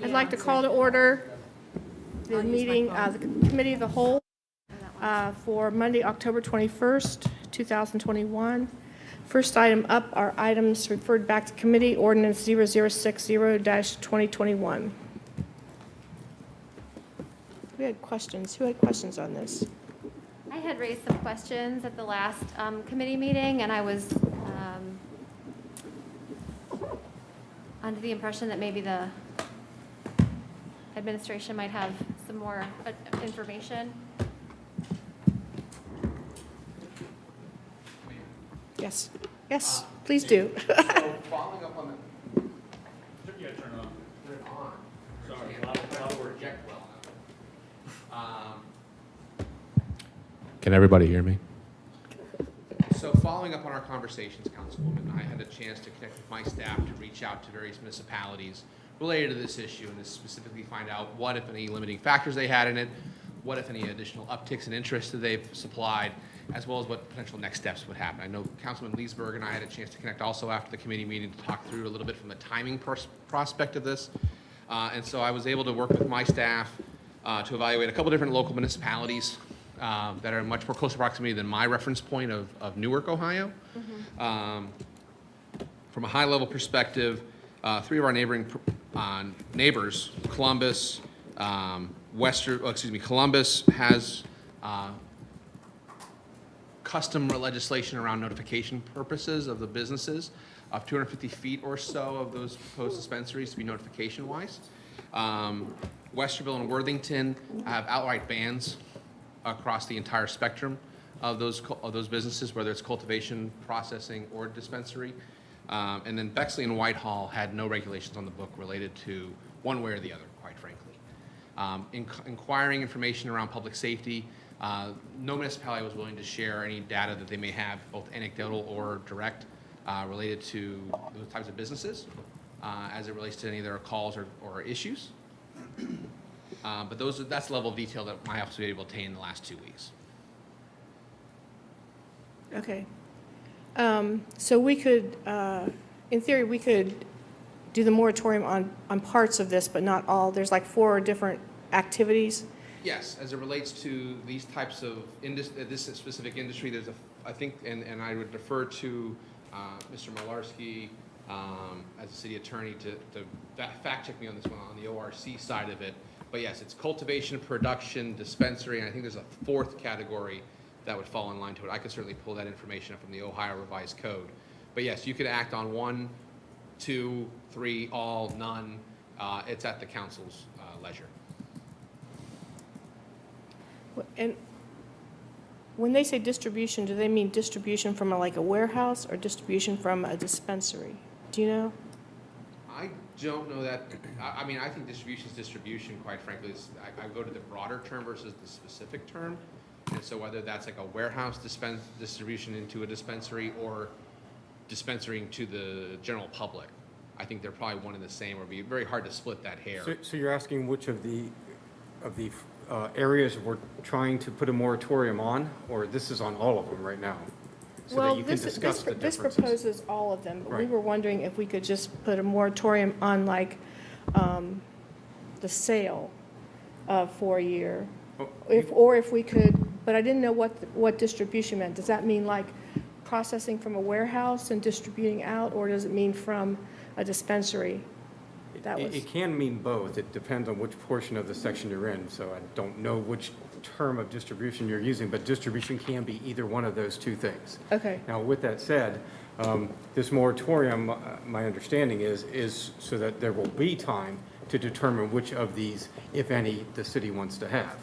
I'd like to call to order the meeting, the Committee of the Whole for Monday, October 21st, 2021. First item up are items referred back to committee, Ordinance 0060-2021. We had questions. Who had questions on this? I had raised some questions at the last committee meeting, and I was under the impression that maybe the administration might have some more information. Yes. Yes, please do. So following up on the... Yeah, turn it on. Turn it on. Sorry, a lot of project well enough. Can everybody hear me? So following up on our conversations, Councilwoman, I had a chance to connect with my staff to reach out to various municipalities related to this issue and to specifically find out what, if any, limiting factors they had in it, what, if any, additional upticks in interest that they've supplied, as well as what potential next steps would happen. I know Councilman Leesburg and I had a chance to connect also after the committee meeting to talk through a little bit from the timing prospect of this. And so I was able to work with my staff to evaluate a couple different local municipalities that are in much more close proximity than my reference point of Newark, Ohio. Mm-hmm. From a high-level perspective, three of our neighbors, Columbus, Columbus has custom legislation around notification purposes of the businesses of 250 feet or so of those proposed dispensaries to be notification-wise. Westerville and Worthington have outright bans across the entire spectrum of those businesses, whether it's cultivation, processing, or dispensary. And then Bexley and Whitehall had no regulations on the book related to one way or the other, quite frankly. Inquiring information around public safety, no municipality was willing to share any data that they may have, both anecdotal or direct, related to those types of businesses as it relates to any of their calls or issues. But that's the level of detail that my office was able to obtain in the last 2 weeks. Okay. So we could, in theory, we could do the moratorium on parts of this, but not all. There's like 4 different activities. Yes, as it relates to these types of this specific industry, there's I think, and I would defer to Mr. Malarski as a city attorney to fact check me on this one on the ORC side of it. But yes, it's cultivation, production, dispensary, and I think there's a 4th category that would fall in line to it. I could certainly pull that information up from the Ohio Revised Code. But yes, you could act on 1, 2, 3, all, none. It's at the council's leisure. And when they say distribution, do they mean distribution from like a warehouse or distribution from a dispensary? Do you know? I don't know that. I mean, I think distribution is distribution, quite frankly. I go to the broader term versus the specific term. And so whether that's like a warehouse distribution into a dispensary or dispensing to the general public, I think they're probably one and the same. It would be very hard to split that hair. So you're asking which of the areas we're trying to put a moratorium on, or this is on all of them right now? So Well, that you can discuss the this differences. proposes all of them, but we Right. were wondering if we could just put a moratorium on like the sale for a year. Oh, Or if we could, but I didn't know what distribution meant. Does that mean like processing from a warehouse and distributing out, or does it mean from a dispensary? That was. It can mean both. It depends on which portion of the section you're in. So I don't know which term of distribution you're using, but distribution can be either one of those 2 things. Okay. Now, with that said, this moratorium, my understanding is so that there will be time to determine which of these, if any, the city wants to have.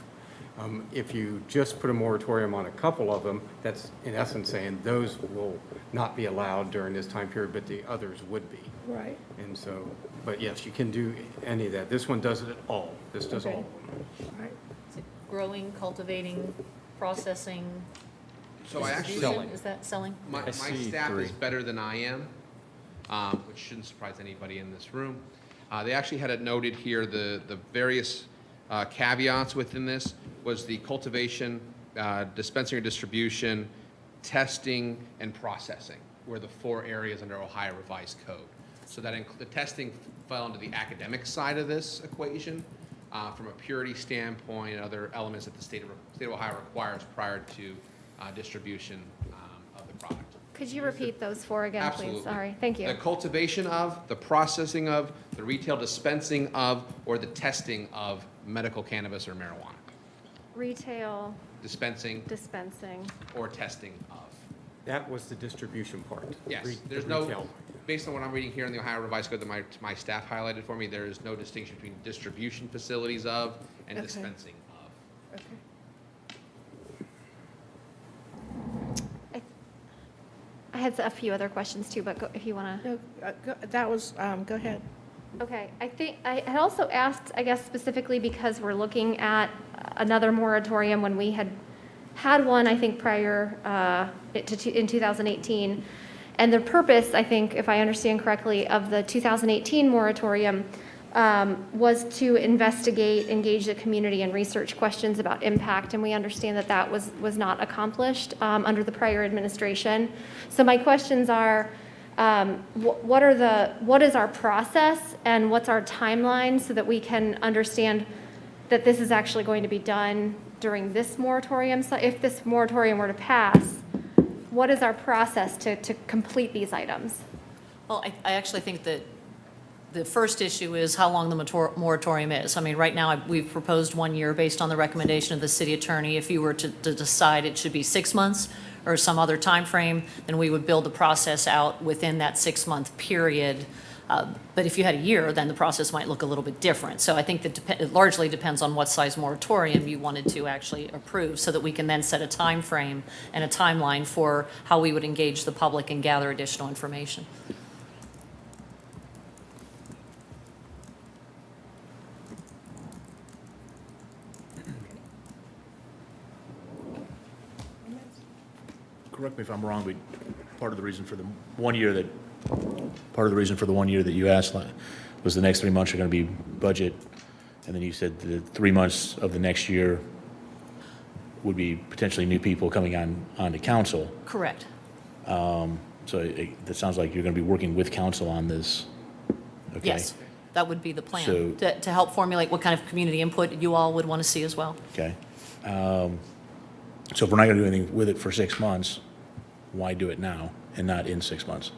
If you just put a moratorium on a couple of them, that's in essence saying those will not be allowed during this time period, but the others would be. Right. And so, but yes, you can do any of that. This one does it at all. This does Okay. all of them. All right. Is it growing, cultivating, processing, So I actually, distribution? Is that selling? my see staff 3. is better than I am, which shouldn't surprise anybody in this room. They actually had it noted here, the various caveats within this was the cultivation, dispensing or distribution, testing, and processing were the 4 areas under Ohio Revised Code. So that the testing fell into the academic side of this equation from a purity standpoint and other elements that the state of Ohio requires prior to distribution of the product. Could you repeat those four again, Absolutely. please? Sorry, thank you. The cultivation of, the processing of, the retail dispensing of, or the testing of medical cannabis or marijuana. Retail, Dispensing dispensing. or testing of. That was the distribution part. Yes, the there's retail. no, based on what I'm reading here in the Ohio Revised Code that my staff highlighted for me, there is no distinction between distribution facilities of and Okay. dispensing of. Okay. I had a few other questions too, but if you want to. No, that was, go ahead. Okay, I think, I had also asked, I guess specifically because we're looking at another moratorium when we had one, I think, prior in 2018. And the purpose, I think, if I understand correctly, of the 2018 moratorium was to investigate, engage the community in research questions about impact, and we understand that that was not accomplished under the prior administration. So my questions are, what is our process and what's our timeline so that we can understand that this is actually going to be done during this moratorium? So if this moratorium were to pass, what is our process to complete these items? Well, I actually think that the first issue is how long the moratorium is. I mean, right now, we've proposed 1 year based on the recommendation of the city attorney. If you were to decide it should be 6 months or some other time frame, then we would build the process out within that 6-month period. But if you had a year, then the process might look a little bit different. So I think that it largely depends on what size moratorium you wanted to actually approve, so that we can then set a time frame and a timeline for how we would engage the public and gather additional information. Correct me if I'm wrong, but part of the reason for the 1 year that, part of the reason for the 1 year that you asked was the next 3 months are going to be budget, and then you said the 3 months of the next year would be potentially new people coming on to council. Correct. So that sounds like you're going to be working with council on this, okay? Yes, that would be the plan, So- to help formulate what kind of community input you all would want to see as well. Okay. So if we're not going to do anything with it for 6 months, why do it now and not in 6 months?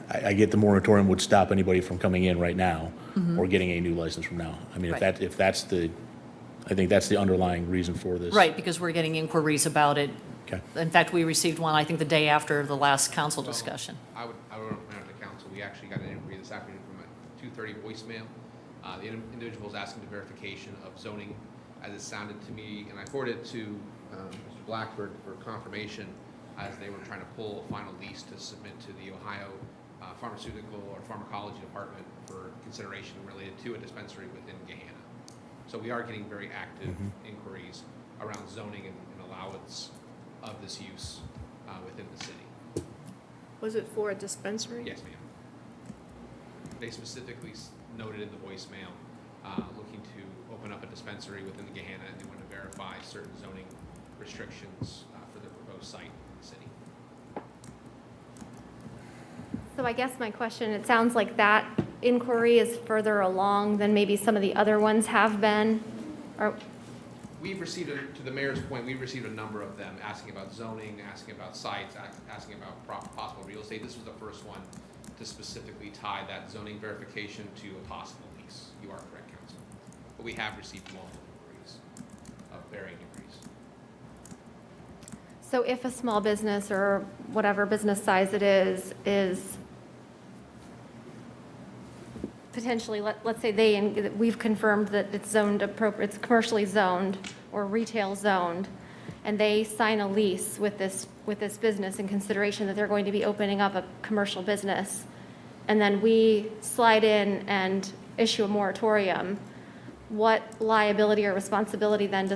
I get the moratorium would stop anybody from coming in right now or getting a new license from now. I mean, Mm-hmm. Right. if that's the, I think that's the underlying reason for this. Right, because we're getting inquiries about it. Okay. In fact, we received one, I think, the day after the last council discussion. I would recommend to the council, we actually got an inquiry this afternoon from a 2:30 voicemail. The individual was asking the verification of zoning as it sounded to me, and I forwarded it to Mr. Blackford for confirmation as they were trying to pull a final lease to submit to the Ohio Pharmaceutical or Pharmacology Department for consideration related to a dispensary within Gahanna. So we are getting very active inquiries around zoning and allowance of this use within the city. Was it for a dispensary? Yes, ma'am. They specifically noted in the voicemail, looking to open up a dispensary within the Gahanna, and they want to verify certain zoning restrictions for their proposed site in the city. So I guess my question, it sounds like that inquiry is further along than maybe some of the other ones have been. Or, We've received, to the mayor's point, we've received a number of them asking about zoning, asking about sites, asking about possible real estate. This was the first one to specifically tie that zoning verification to a possible lease. You are correct, Council. But we have received multiple inquiries of varying degrees. so if a small business or whatever business size it is potentially, let's say we've confirmed that it's zoned appropriate, it's commercially zoned or retail zoned, and they sign a lease with this business in consideration that they're going to be opening up a commercial business, and then we slide in and issue a moratorium, what liability or responsibility then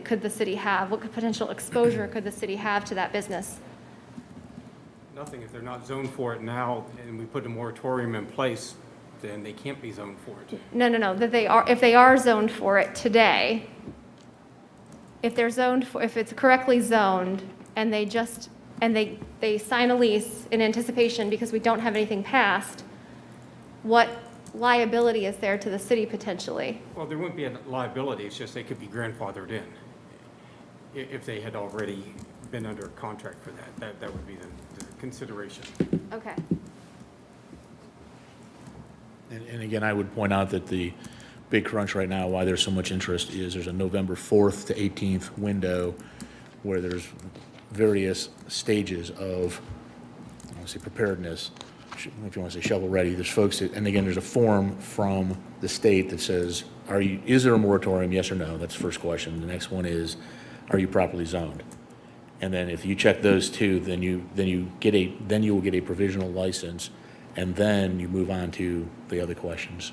could the city have? What potential exposure could the city have to that business? Nothing, if they're not zoned for it now and we put a moratorium in place, then they can't be zoned for it. No, that they are, if they are zoned for it today, if they're zoned for, if it's correctly zoned, and they sign a lease in anticipation because we don't have anything passed, what liability is there to the city potentially? Well, there wouldn't be a liability, it's just they could be grandfathered in. If they had already been under a contract for that, that would be the consideration. Okay. And again, I would point out that the big crunch right now, why there's so much interest, is there's a November 4th to 18th window where there's various stages of, I want to say preparedness, if you want to say shovel ready. There's folks that, and again, there's a form from the state that says, is there a moratorium, yes or no? That's the first question. The next one is, are you properly zoned? And then if you check those two, then you will get a provisional license, and then you move on to the other questions.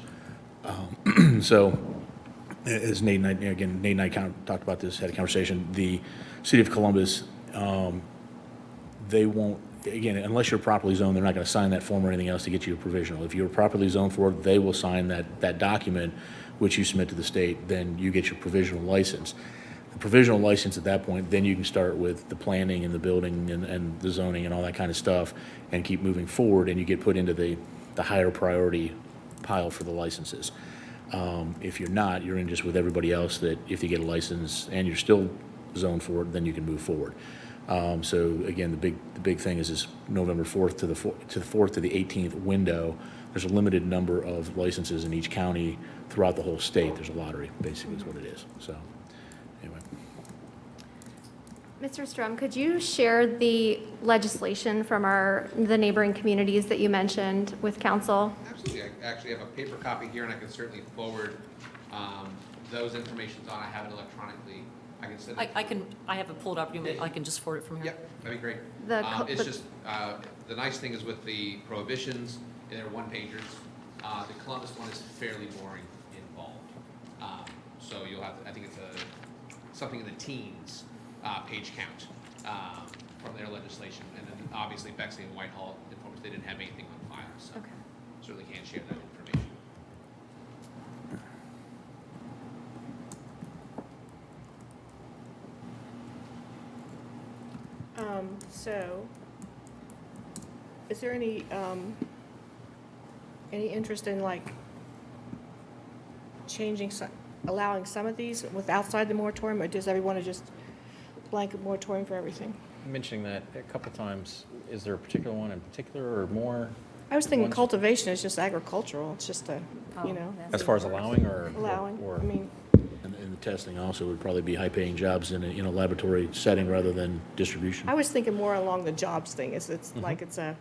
So, as Nate and I talked about this, had a conversation, the City of Columbus, they won't, again, unless you're properly zoned, they're not going to sign that form or anything else to get you a provisional. If you're properly zoned for it, they will sign that document, which you submit to the state, then you get your provisional license. The provisional license at that point, then you can start with the planning and the building and the zoning and all that kind of stuff and keep moving forward, and you get put into the higher priority pile for the licenses. If you're not, you're in just with everybody else that if you get a license and you're still zoned for it, then you can move forward. So again, the big thing is this November 4th to the 4th to the 18th window. There's a limited number of licenses in each county throughout the whole state. There's a lottery, basically, is what it is. So anyway. Mr. Strum, could you share the legislation from the neighboring communities that you mentioned with council? Absolutely. I actually have a paper copy here, and I can certainly forward those informations on. I have it electronically. I can send it. I have it pulled up. I can just forward it from here. Yep, that'd be great. It's just, the nice thing is with the prohibitions, they're one-pagers. The Columbus one is fairly boring involved. So you'll have, I think it's something in the teens page count from their legislation. And then obviously Bexley and Whitehall informed us they didn't have anything on file, so Okay. certainly can't share that information. So, is there any interest in like allowing some of these with outside the moratorium, or does everyone want to just blanket moratorium for everything? Mentioning that a couple times, is there a particular one in particular or more? I was thinking Ones- cultivation is just agricultural, it's just As far as allowing or? allowing, or- I mean, And the testing also would probably be high-paying jobs in a laboratory setting rather than distribution. I was thinking more along the jobs thing, it's like it's a,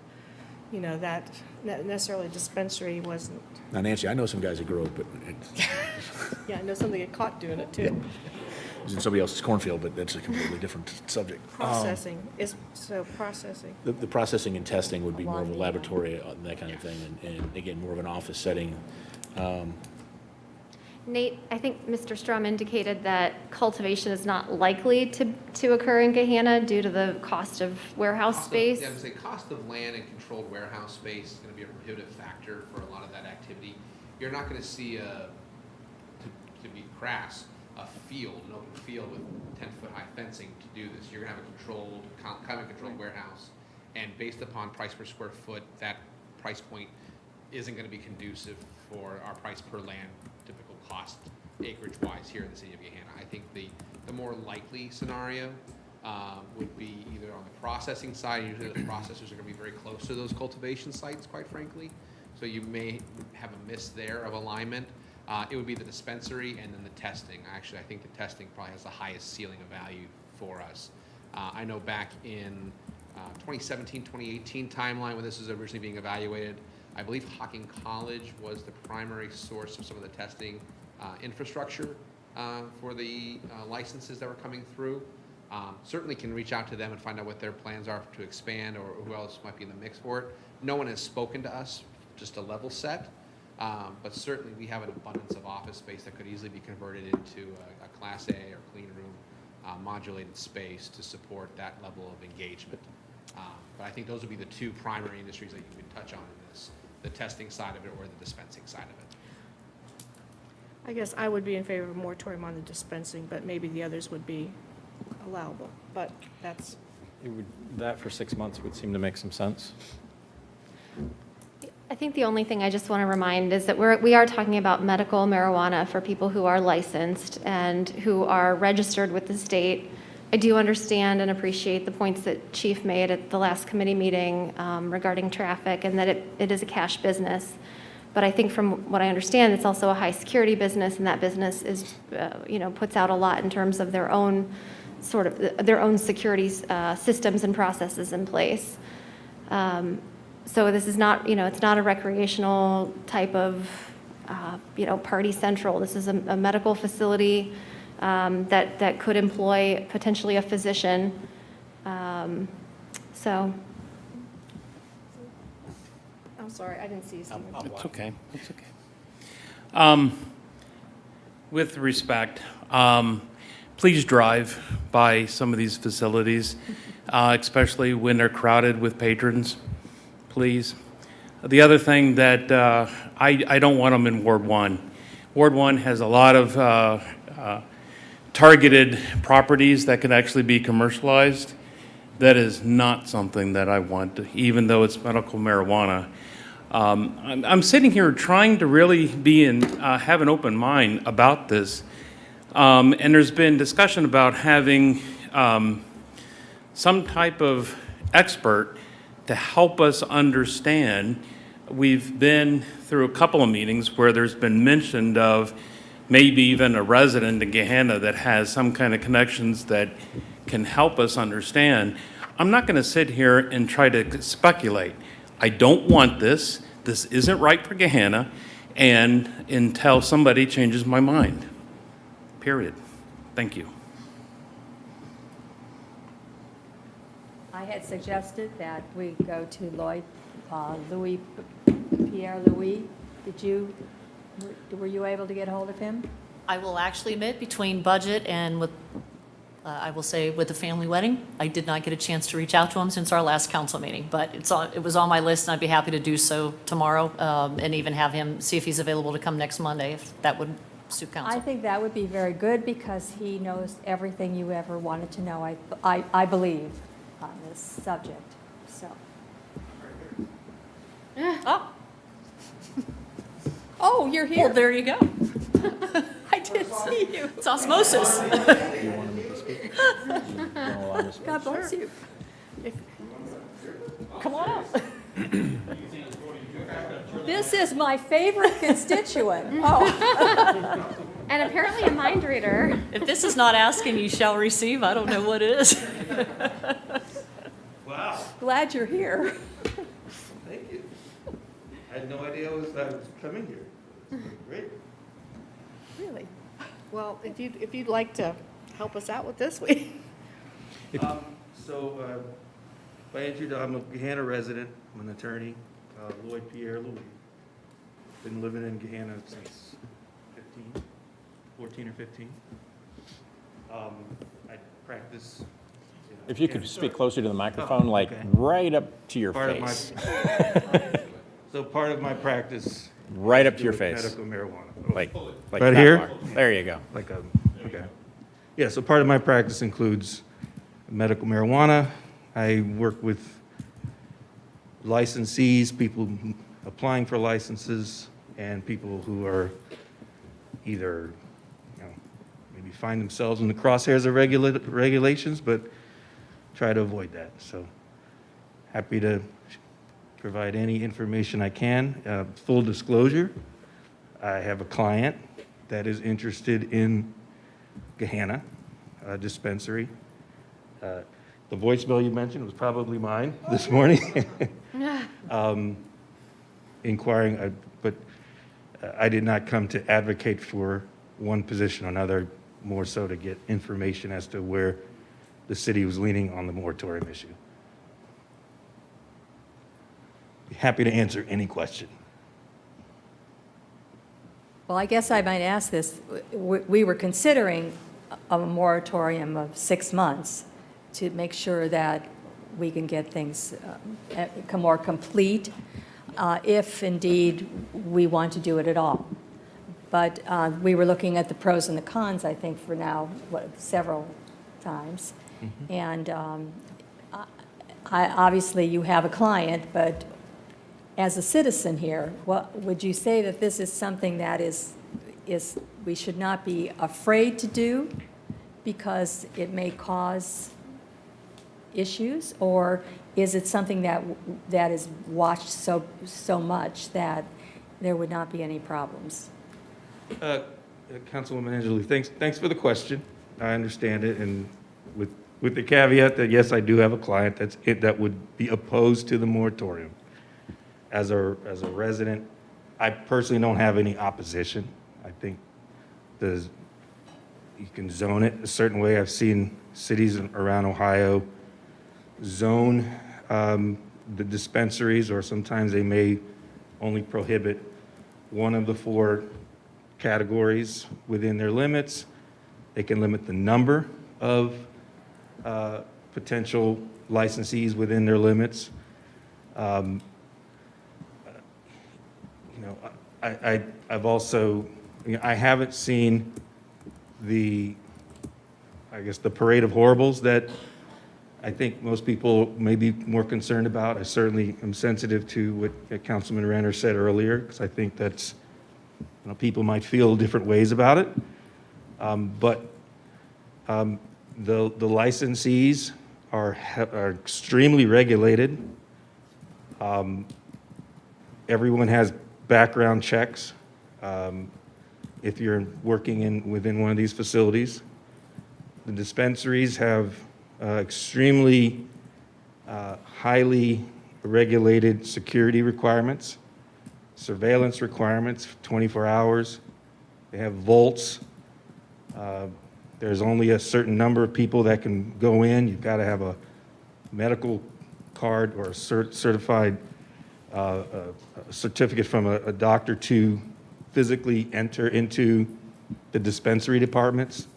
that not necessarily dispensary wasn't, Now, Nancy, I know some guys that grow it, but yeah, I know somebody get caught doing it too. it's in somebody else's cornfield, but that's a completely different subject. Processing, processing. The processing and testing would be more of a laboratory, that kind of thing, and again, more of an office setting. Nate, I think Mr. Strum indicated that cultivation is not likely to occur in Gahanna due to the cost of warehouse space. Yeah, I would say cost of land and controlled warehouse space is going to be a prohibitive factor for a lot of that activity. You're not going to see to be crass, an open field with 10-foot high fencing to do this. You're going to have a kind of a controlled warehouse, and based upon price per square foot, that price point isn't going to be conducive for our price per land typical cost acreage-wise here in the city of Gahanna. I think the more likely scenario would be either on the processing side. Usually the processors are going to be very close to those cultivation sites, quite frankly. So you may have a miss there of alignment. It would be the dispensary and then the testing. Actually, I think the testing probably has the highest ceiling of value for us. I know back in 2017, 2018 timeline when this was originally being evaluated, I believe Hocking College was the primary source of some of the testing infrastructure for the licenses that were coming through. Certainly can reach out to them and find out what their plans are to expand or who else might be in the mix for it. No one has spoken to us, just a level set, but certainly we have an abundance of office space that could easily be converted into a Class A or clean room modulated space to support that level of engagement. But I think those would be the two primary industries that you could touch on in this, the testing side of it or the dispensing side of it. I guess I would be in favor of a moratorium on the dispensing, but maybe the others would be allowable, but That for 6 months would seem to make some sense. I think the only thing I just want to remind is that we are talking about medical marijuana for people who are licensed and who are registered with the state. I do understand and appreciate the points that Chief made at the last committee meeting regarding traffic and that it is a cash business. But I think from what I understand, it's also a high-security business, and that business is, puts out a lot in terms of their own security systems and processes in place. So this is not, it's not a recreational type of, party central. This is a medical facility that could employ potentially a physician. So. I'm sorry, I didn't see you. Stephen. It's okay, it's okay. With respect, please drive by some of these facilities, especially when they're crowded with patrons, please. The other thing that I don't want them in Ward 1. Ward 1 has a lot of targeted properties that can actually be commercialized. That is not something that I want, even though it's medical marijuana. I'm sitting here trying to really have an open mind about this. And there's been discussion about having some type of expert to help us understand. We've been through a couple of meetings where there's been mention of maybe even a resident in Gahanna that has some kind of connections that can help us understand. I'm not going to sit here and try to speculate. I don't want this. This isn't right for Gahanna, and until somebody changes my mind. Period. Thank you. I had suggested that we go to Pierre Louis. Were you able to get hold of him? I will actually admit, between budget and with, I will say, with the family wedding, I did not get a chance to reach out to him since our last council meeting, but it was on my list, and I'd be happy to do so tomorrow, and even have him see if he's available to come next Monday, if that would suit council. I think that would be very good because he knows everything you ever wanted to know, I believe, on this subject, so. Oh, Oh, you're well, here. there you go. I did see you. It's osmosis. Do you want him to speak? You want to allow him to speak? God bless you. Come on up. This is my favorite constituent. Oh, And apparently a mind reader. If this is not asking, you shall receive, I don't know what is. Wow, glad you're here. thank you. I had no idea I was coming here. Great. Really? Well, if you'd like to help us out with this, we. So, by introduction, I'm a Gahanna resident. I'm an attorney, Lloyd Pierre Louis. Been living in Gahanna since 14 or 15. I practice. If you could speak closer to the microphone, like okay. right up to your Part face. So part of my practice. Right up is to your with face. Medical marijuana. Like Right that here? far. There you go. Okay. Yeah, so part of my practice includes medical marijuana. I work with licensees, people applying for licenses, and people who are either, maybe find themselves in the crosshairs of regulations, but try to avoid that. So happy to provide any information I can. Full disclosure, I have a client that is interested in Gahanna dispensary. The voicemail you mentioned was probably mine this morning. Inquiring, but I did not come to advocate for one position or another, more so to get information as to where the city was leaning on the moratorium issue. Happy to answer any question. Well, I guess I might ask this. We were considering a moratorium of 6 months to make sure that we can get things more complete, if indeed we want to do it at all. But we were looking at the pros and the cons, I think, for now, several times. Mm-hmm. And obviously you have a client, but as a citizen here, what, would you say that this is something that is we should not be afraid to do because it may cause issues? Or is it something that is watched so much that there would not be any problems? Councilwoman Angelou, thanks for the question. I understand it, and with the caveat that, yes, I do have a client that would be opposed to the moratorium. As a resident, I personally don't have any opposition. I think you can zone it a certain way. I've seen cities around Ohio zone the dispensaries, or sometimes they may only prohibit one of the 4 categories within their limits. They can limit the number of potential licensees within their limits. I've also, I haven't seen the parade of horribles that I think most people may be more concerned about. I certainly am sensitive to what Councilman Renner said earlier, because I think that's, people might feel different ways about it. But the licensees are extremely regulated. Everyone has background checks if you're working within one of these facilities. The dispensaries have extremely highly regulated security requirements, surveillance requirements, 24 hours. They have vaults. There's only a certain number of people that can go in. You've got to have a medical card or a certified certificate from a doctor to physically enter into the dispensary departments.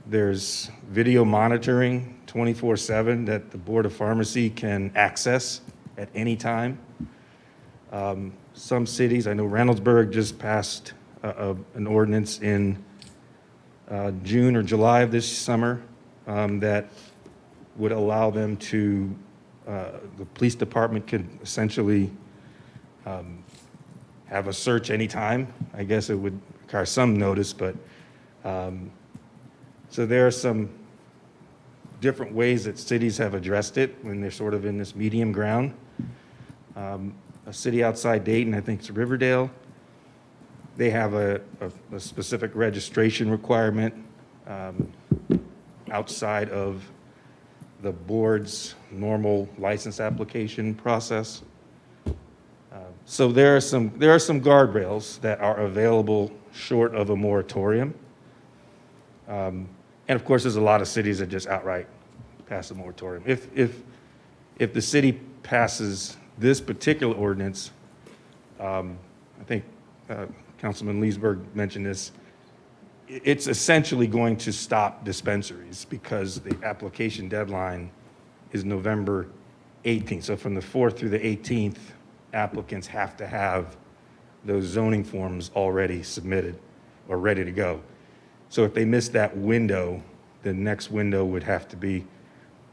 There's video monitoring 24/7 that the Board of Pharmacy can access at any time. Some cities, I know Reynoldsburg just passed an ordinance in June or July of this summer that would allow them to, the police department could essentially have a search anytime. I guess it would require some notice, but so there are some different ways that cities have addressed it when they're sort of in this medium ground. A city outside Dayton, I think it's Riverdale, they have a specific registration requirement outside of the board's normal license application process. So there are some guardrails that are available short of a moratorium. And of course, there's a lot of cities that just outright pass a moratorium. If the city passes this particular ordinance, I think Councilman Leesburg mentioned this, it's essentially going to stop dispensaries because the application deadline is November 18th. So from the 4th through the 18th, applicants have to have those zoning forms already submitted or ready to go. So if they miss that window, the next window would have to be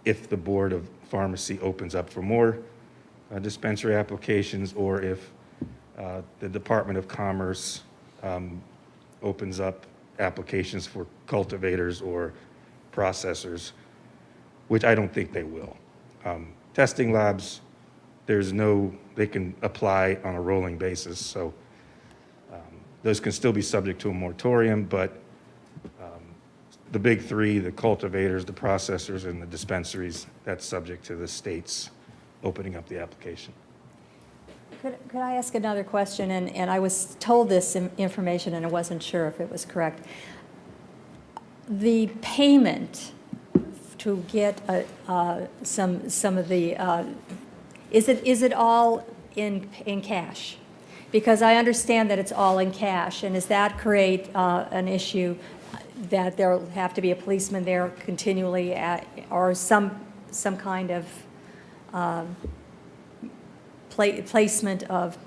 if the Board of Pharmacy opens up for more dispensary applications, or if the Department of Commerce opens up applications for cultivators or processors, which I don't think they will. Testing labs, they can apply on a rolling basis, so those can still be subject to a moratorium, but the big 3, the cultivators, the processors, and the dispensaries, that's subject to the states opening up the application. Could I ask another question? And I was told this information and I wasn't sure if it was correct. The payment to get some of the, is it all in cash? Because I understand that it's all in cash, and does that create an issue that there will have to be a policeman there continually or some kind of placement of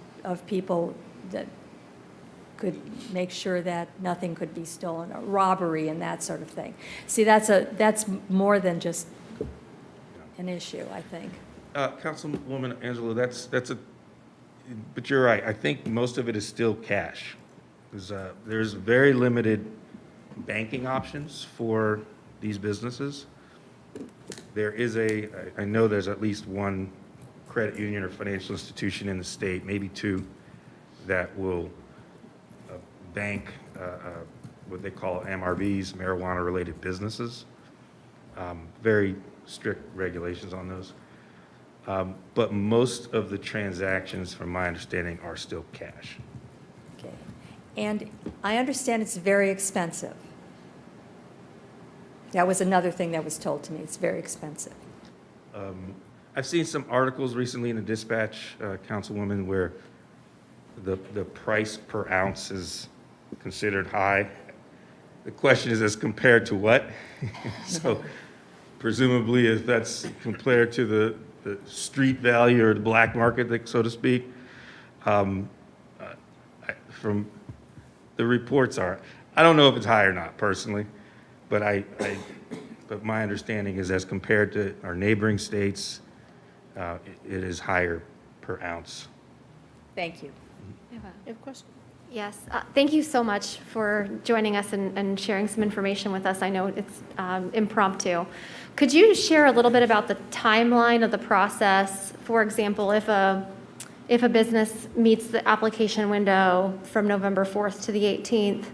people that could make sure that nothing could be stolen, or robbery and that sort of thing? See, that's more than just an issue, I think. Councilwoman Angelo, but you're right. I think most of it is still cash. There's very limited banking options for these businesses. I know there's at least one credit union or financial institution in the state, maybe two, that will bank what they call MRBs, marijuana-related businesses. Very strict regulations on those. But most of the transactions, from my understanding, are still cash. Okay. And I understand it's very expensive. That was another thing that was told to me. It's very expensive. I've seen some articles recently in the Dispatch, Councilwoman, where the price per ounce is considered high. The question is, as compared to what? So presumably, if that's compared to the street value or the black market, so to speak, from the reports I don't know if it's high or not personally, but but my understanding is as compared to our neighboring states, it is higher per ounce. Thank you. You have a question? Yes, thank you so much for joining us and sharing some information with us. I know it's impromptu. Could you share a little bit about the timeline of the process? For example, if a business meets the application window from November 4th to the 18th,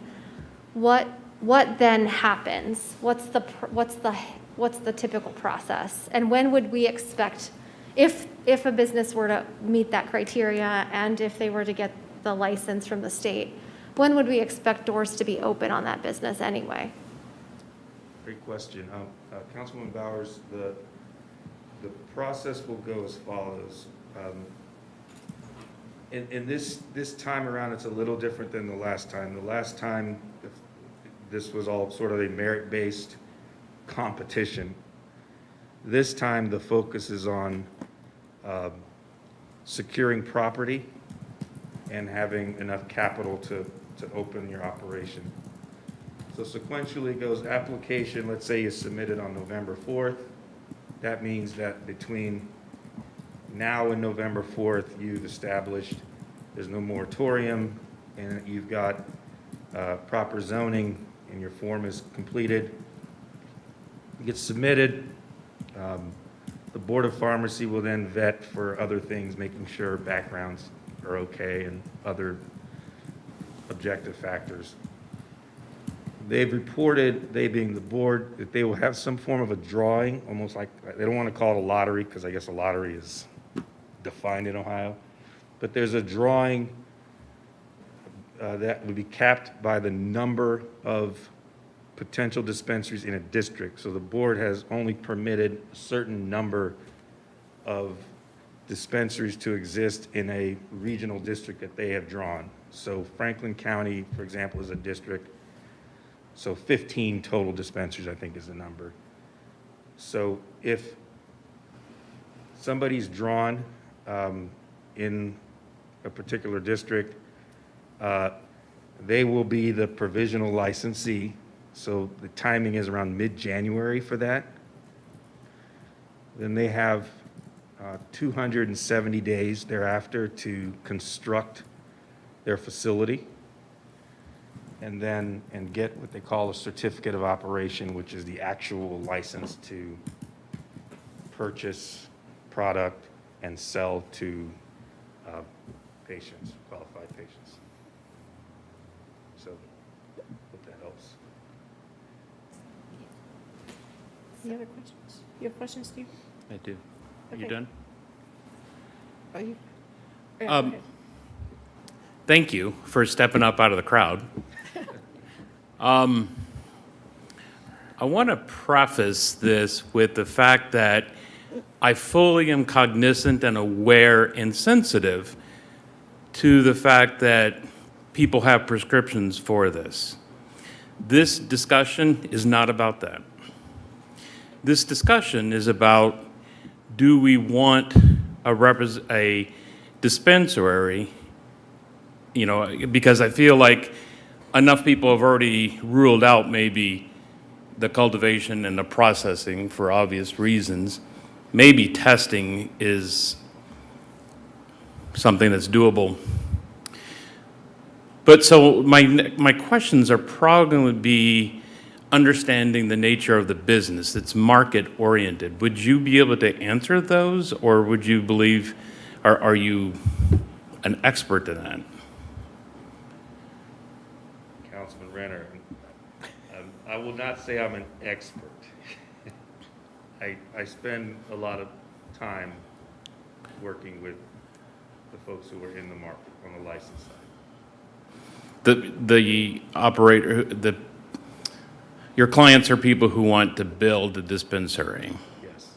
what then happens? What's the typical process? And when would we expect, if a business were to meet that criteria and if they were to get the license from the state, when would we expect doors to be open on that business anyway? Great question. Councilwoman Bowers, the process will go as follows. In this time around, it's a little different than the last time. The last time, this was all sort of a merit-based competition. This time, the focus is on securing property and having enough capital to open your operation. So sequentially it goes application, let's say is submitted on November 4th. That means that between now and November 4th, you've established there's no moratorium and you've got proper zoning and your form is completed. It gets submitted. The Board of Pharmacy will then vet for other things, making sure backgrounds are okay and other objective factors. They've reported, they being the board, that they will have some form of a drawing, almost like, they don't want to call it a lottery because I guess a lottery is defined in Ohio, but there's a drawing that would be capped by the number of potential dispensaries in a district. So the board has only permitted a certain number of dispensaries to exist in a regional district that they have drawn. So Franklin County, for example, is a district. So 15 total dispensaries, I think, is the number. So if somebody's drawn in a particular district, they will be the provisional licensee. So the timing is around mid-January for that. Then they have 270 days thereafter to construct their facility and get what they call a certificate of operation, which is the actual license to purchase product and sell to patients, qualified patients. So hope that helps. Any other questions? You have questions, Steve? I do. Are you Okay. done? Are you? Yeah, Um, go ahead. Thank you for stepping up out of the crowd. I want to preface this with the fact that I fully am cognizant and aware and sensitive to the fact that people have prescriptions for this. This discussion is not about that. This discussion is about, do we want a dispensary, because I feel like enough people have already ruled out maybe the cultivation and the processing for obvious reasons. maybe testing is something that's doable. But so my questions are probably going to be understanding the nature of the business. It's market-oriented. Would you be able to answer those, or would you believe, are you an expert in that? Councilman Renner, I will not say I'm an expert. I spend a lot of time working with the folks who are in the market on the license side. The operator, your clients are people who want to build a dispensary. Yes.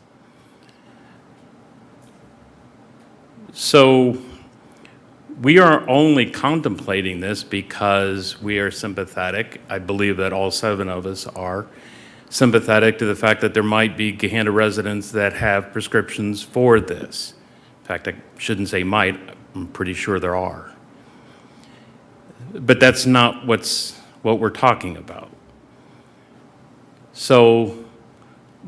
So we are only contemplating this because we are sympathetic. I believe that all 7 of us are sympathetic to the fact that there might be Gahanna residents that have prescriptions for this. In fact, I shouldn't say might, I'm pretty sure there are. But that's not what we're talking about. So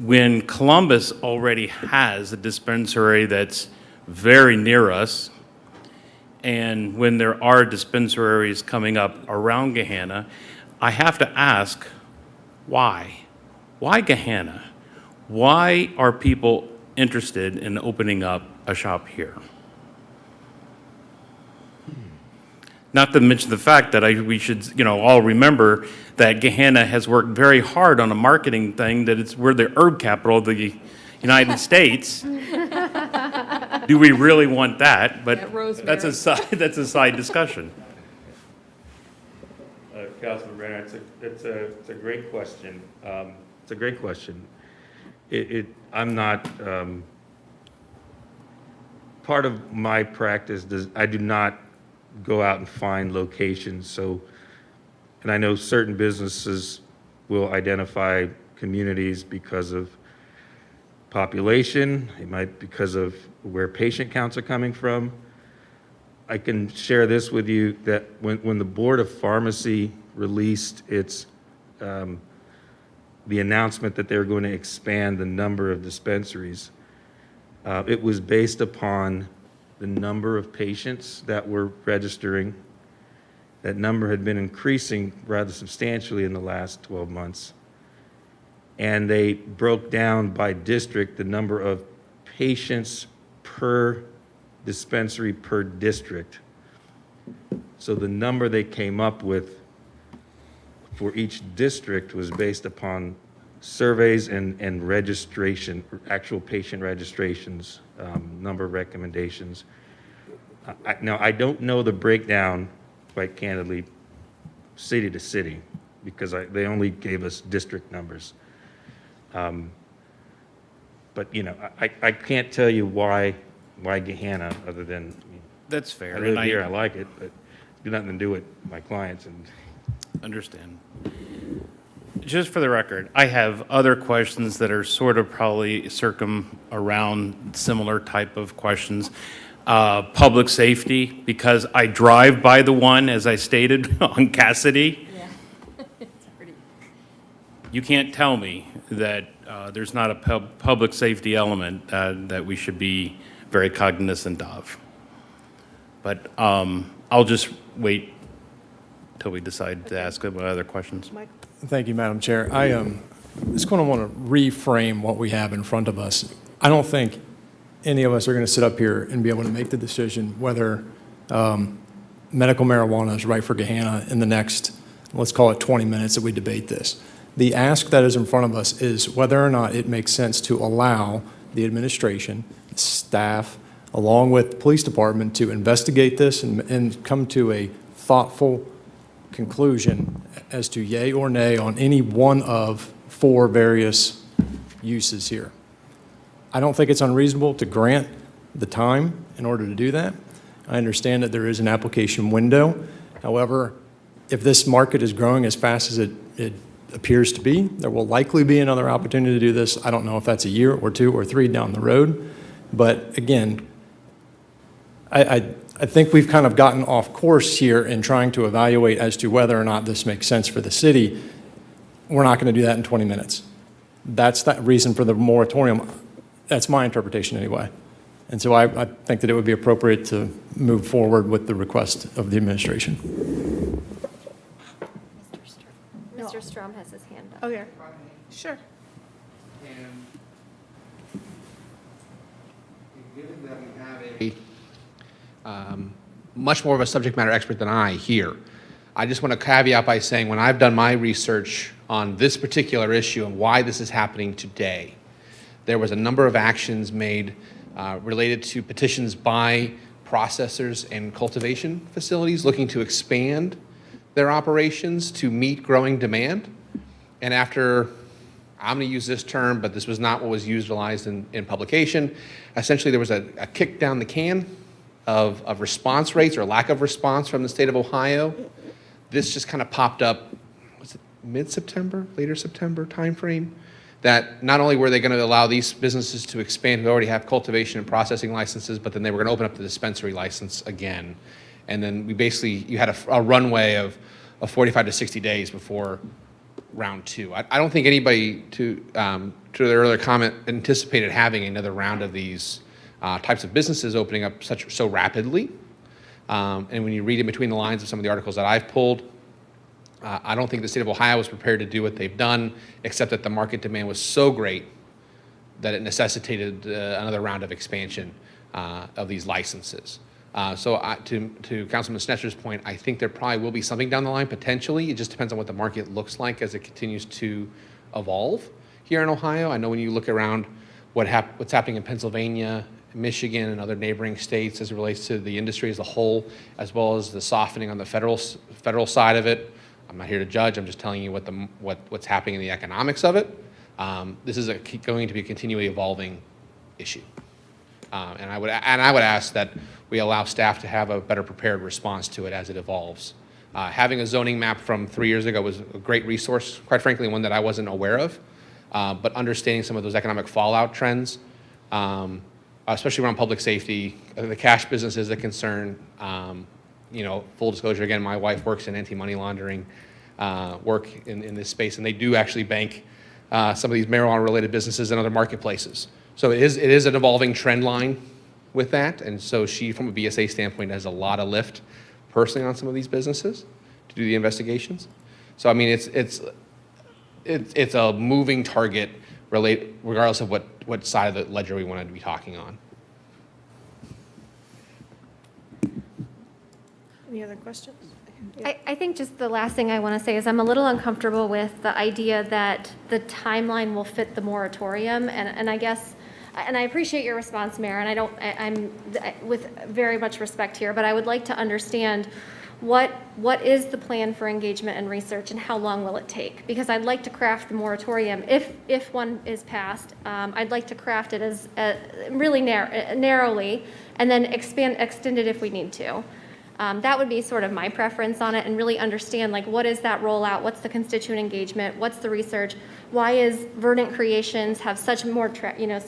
when Columbus already has a dispensary that's very near us, and when there are dispensaries coming up around Gahanna, I have to ask, why? Why Gahanna? Why are people interested in opening up a shop here? Not to mention the fact that we should, all remember that Gahanna has worked very hard on a marketing thing that we're the herb capital of the United States. Do we really want that? But that's a side discussion. Councilman Renner, it's a great question. It's a great question. I'm not, part of my practice, I do not go out and find locations. So, and I know certain businesses will identify communities because of population. It might because of where patient counts are coming from. I can share this with you that when the Board of Pharmacy released its the announcement that they were going to expand the number of dispensaries, it was based upon the number of patients that were registering. That number had been increasing rather substantially in the last 12 months. And they broke down by district the number of patients per dispensary per district. So the number they came up with for each district was based upon surveys and registration, actual patient registrations, number of recommendations. Now, I don't know the breakdown, quite candidly, city to city, because they only gave us district numbers. But, I can't tell you why Gahanna, other than, That's fair. I live here, I like it, but it's got nothing to do with my clients. And Understand. Just for the record, I have other questions that are sort of probably around similar type of questions. Public safety, because I drive by the one, as I stated, on Cassidy. Yeah. It's pretty. You can't tell me that there's not a public safety element that we should be very cognizant of. But I'll just wait till we decide to ask other questions. Thank you, Madam Chair. I just going to want to reframe what we have in front of us. I don't think any of us are going to sit up here and be able to make the decision whether medical marijuana is right for Gahanna in the next, let's call it 20 minutes that we debate this. The ask that is in front of us is whether or not it makes sense to allow the administration, staff, along with the police department to investigate this and come to a thoughtful conclusion as to yay or nay on any one of 4 various uses here. I don't think it's unreasonable to grant the time in order to do that. I understand that there is an application window. However, if this market is growing as fast as it appears to be, there will likely be another opportunity to do this. I don't know if that's a year or 2 or 3 down the road. But again, I think we've kind of gotten off course here in trying to evaluate as to whether or not this makes sense for the city. We're not going to do that in 20 minutes. That's the reason for the moratorium. That's my interpretation anyway. And so I think that it would be appropriate to move forward with the request of the administration. Mr. Strom has his hand up. Oh, yeah. Sure. Given that we have a much more of a subject matter expert than I here, I just want to caveat by saying when I've done my research on this particular issue and why this is happening today, there was a number of actions made related to petitions by processors and cultivation facilities looking to expand their operations to meet growing demand. And after, I'm going to use this term, but this was not what was utilized in publication, essentially there was a kick down the can of response rates or lack of response from the state of Ohio. This just kind of popped up, was it mid-September, later September timeframe? That not only were they going to allow these businesses to expand who already have cultivation and processing licenses, but then they were going to open up the dispensary license again. And then you had a runway of 45 to 60 days before round two. I don't think anybody, to their earlier comment, anticipated having another round of these types of businesses opening up so rapidly. And when you read in between the lines of some of the articles that I've pulled, I don't think the state of Ohio was prepared to do what they've done, except that the market demand was so great that it necessitated another round of expansion of these licenses. To Councilman Snetcher's point, I think there probably will be something down the line potentially. It just depends on what the market looks like as it continues to evolve here in Ohio. I know when you look around what's happening in Pennsylvania, Michigan, and other neighboring states as it relates to the industry as a whole, as well as the softening on the federal side of it. I'm not here to judge. I'm just telling you what's happening in the economics of it. This is going to be a continually evolving issue. And I would ask that we allow staff to have a better prepared response to it as it evolves. Having a zoning map from 3 years ago was a great resource, quite frankly, one that I wasn't aware of. But understanding some of those economic fallout trends, especially around public safety, the cash business is a concern. Full disclosure, again, my wife works in anti-money laundering work in this space, and they do actually bank some of these marijuana-related businesses in other marketplaces. So it is an evolving trend line with that, and so she, from a BSA standpoint, has a lot of lift personally on some of these businesses to do the investigations. So I mean, it's a moving target, regardless of what side of the ledger we wanted to be talking on. Any other questions? I think just the last thing I want to say is I'm a little uncomfortable with the idea that the timeline will fit the moratorium, and I guess, and I appreciate your response, Mayor, and I'm with very much respect here, but I would like to understand what is the plan for engagement and research, and how long will it take? Because I'd like to craft the moratorium, if one is passed, I'd like to craft it as really narrowly, and then extend it if we need to. That would be sort of my preference on it, and really understand, like, what is that rollout? What's the constituent engagement? What's the research? Why is Verdant Creations have so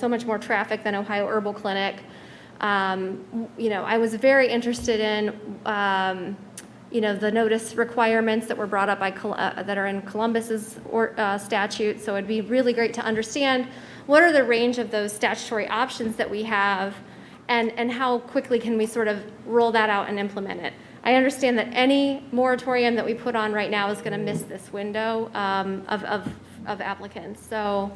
much more traffic than Ohio Herbal Clinic? I was very interested in, the notice requirements that were brought up by that are in Columbus's statute. So it'd be really great to understand what are the range of those statutory options that we have. And how quickly can we sort of roll that out and implement it? I understand that any moratorium that we put on right now is going to miss this window of applicants. So,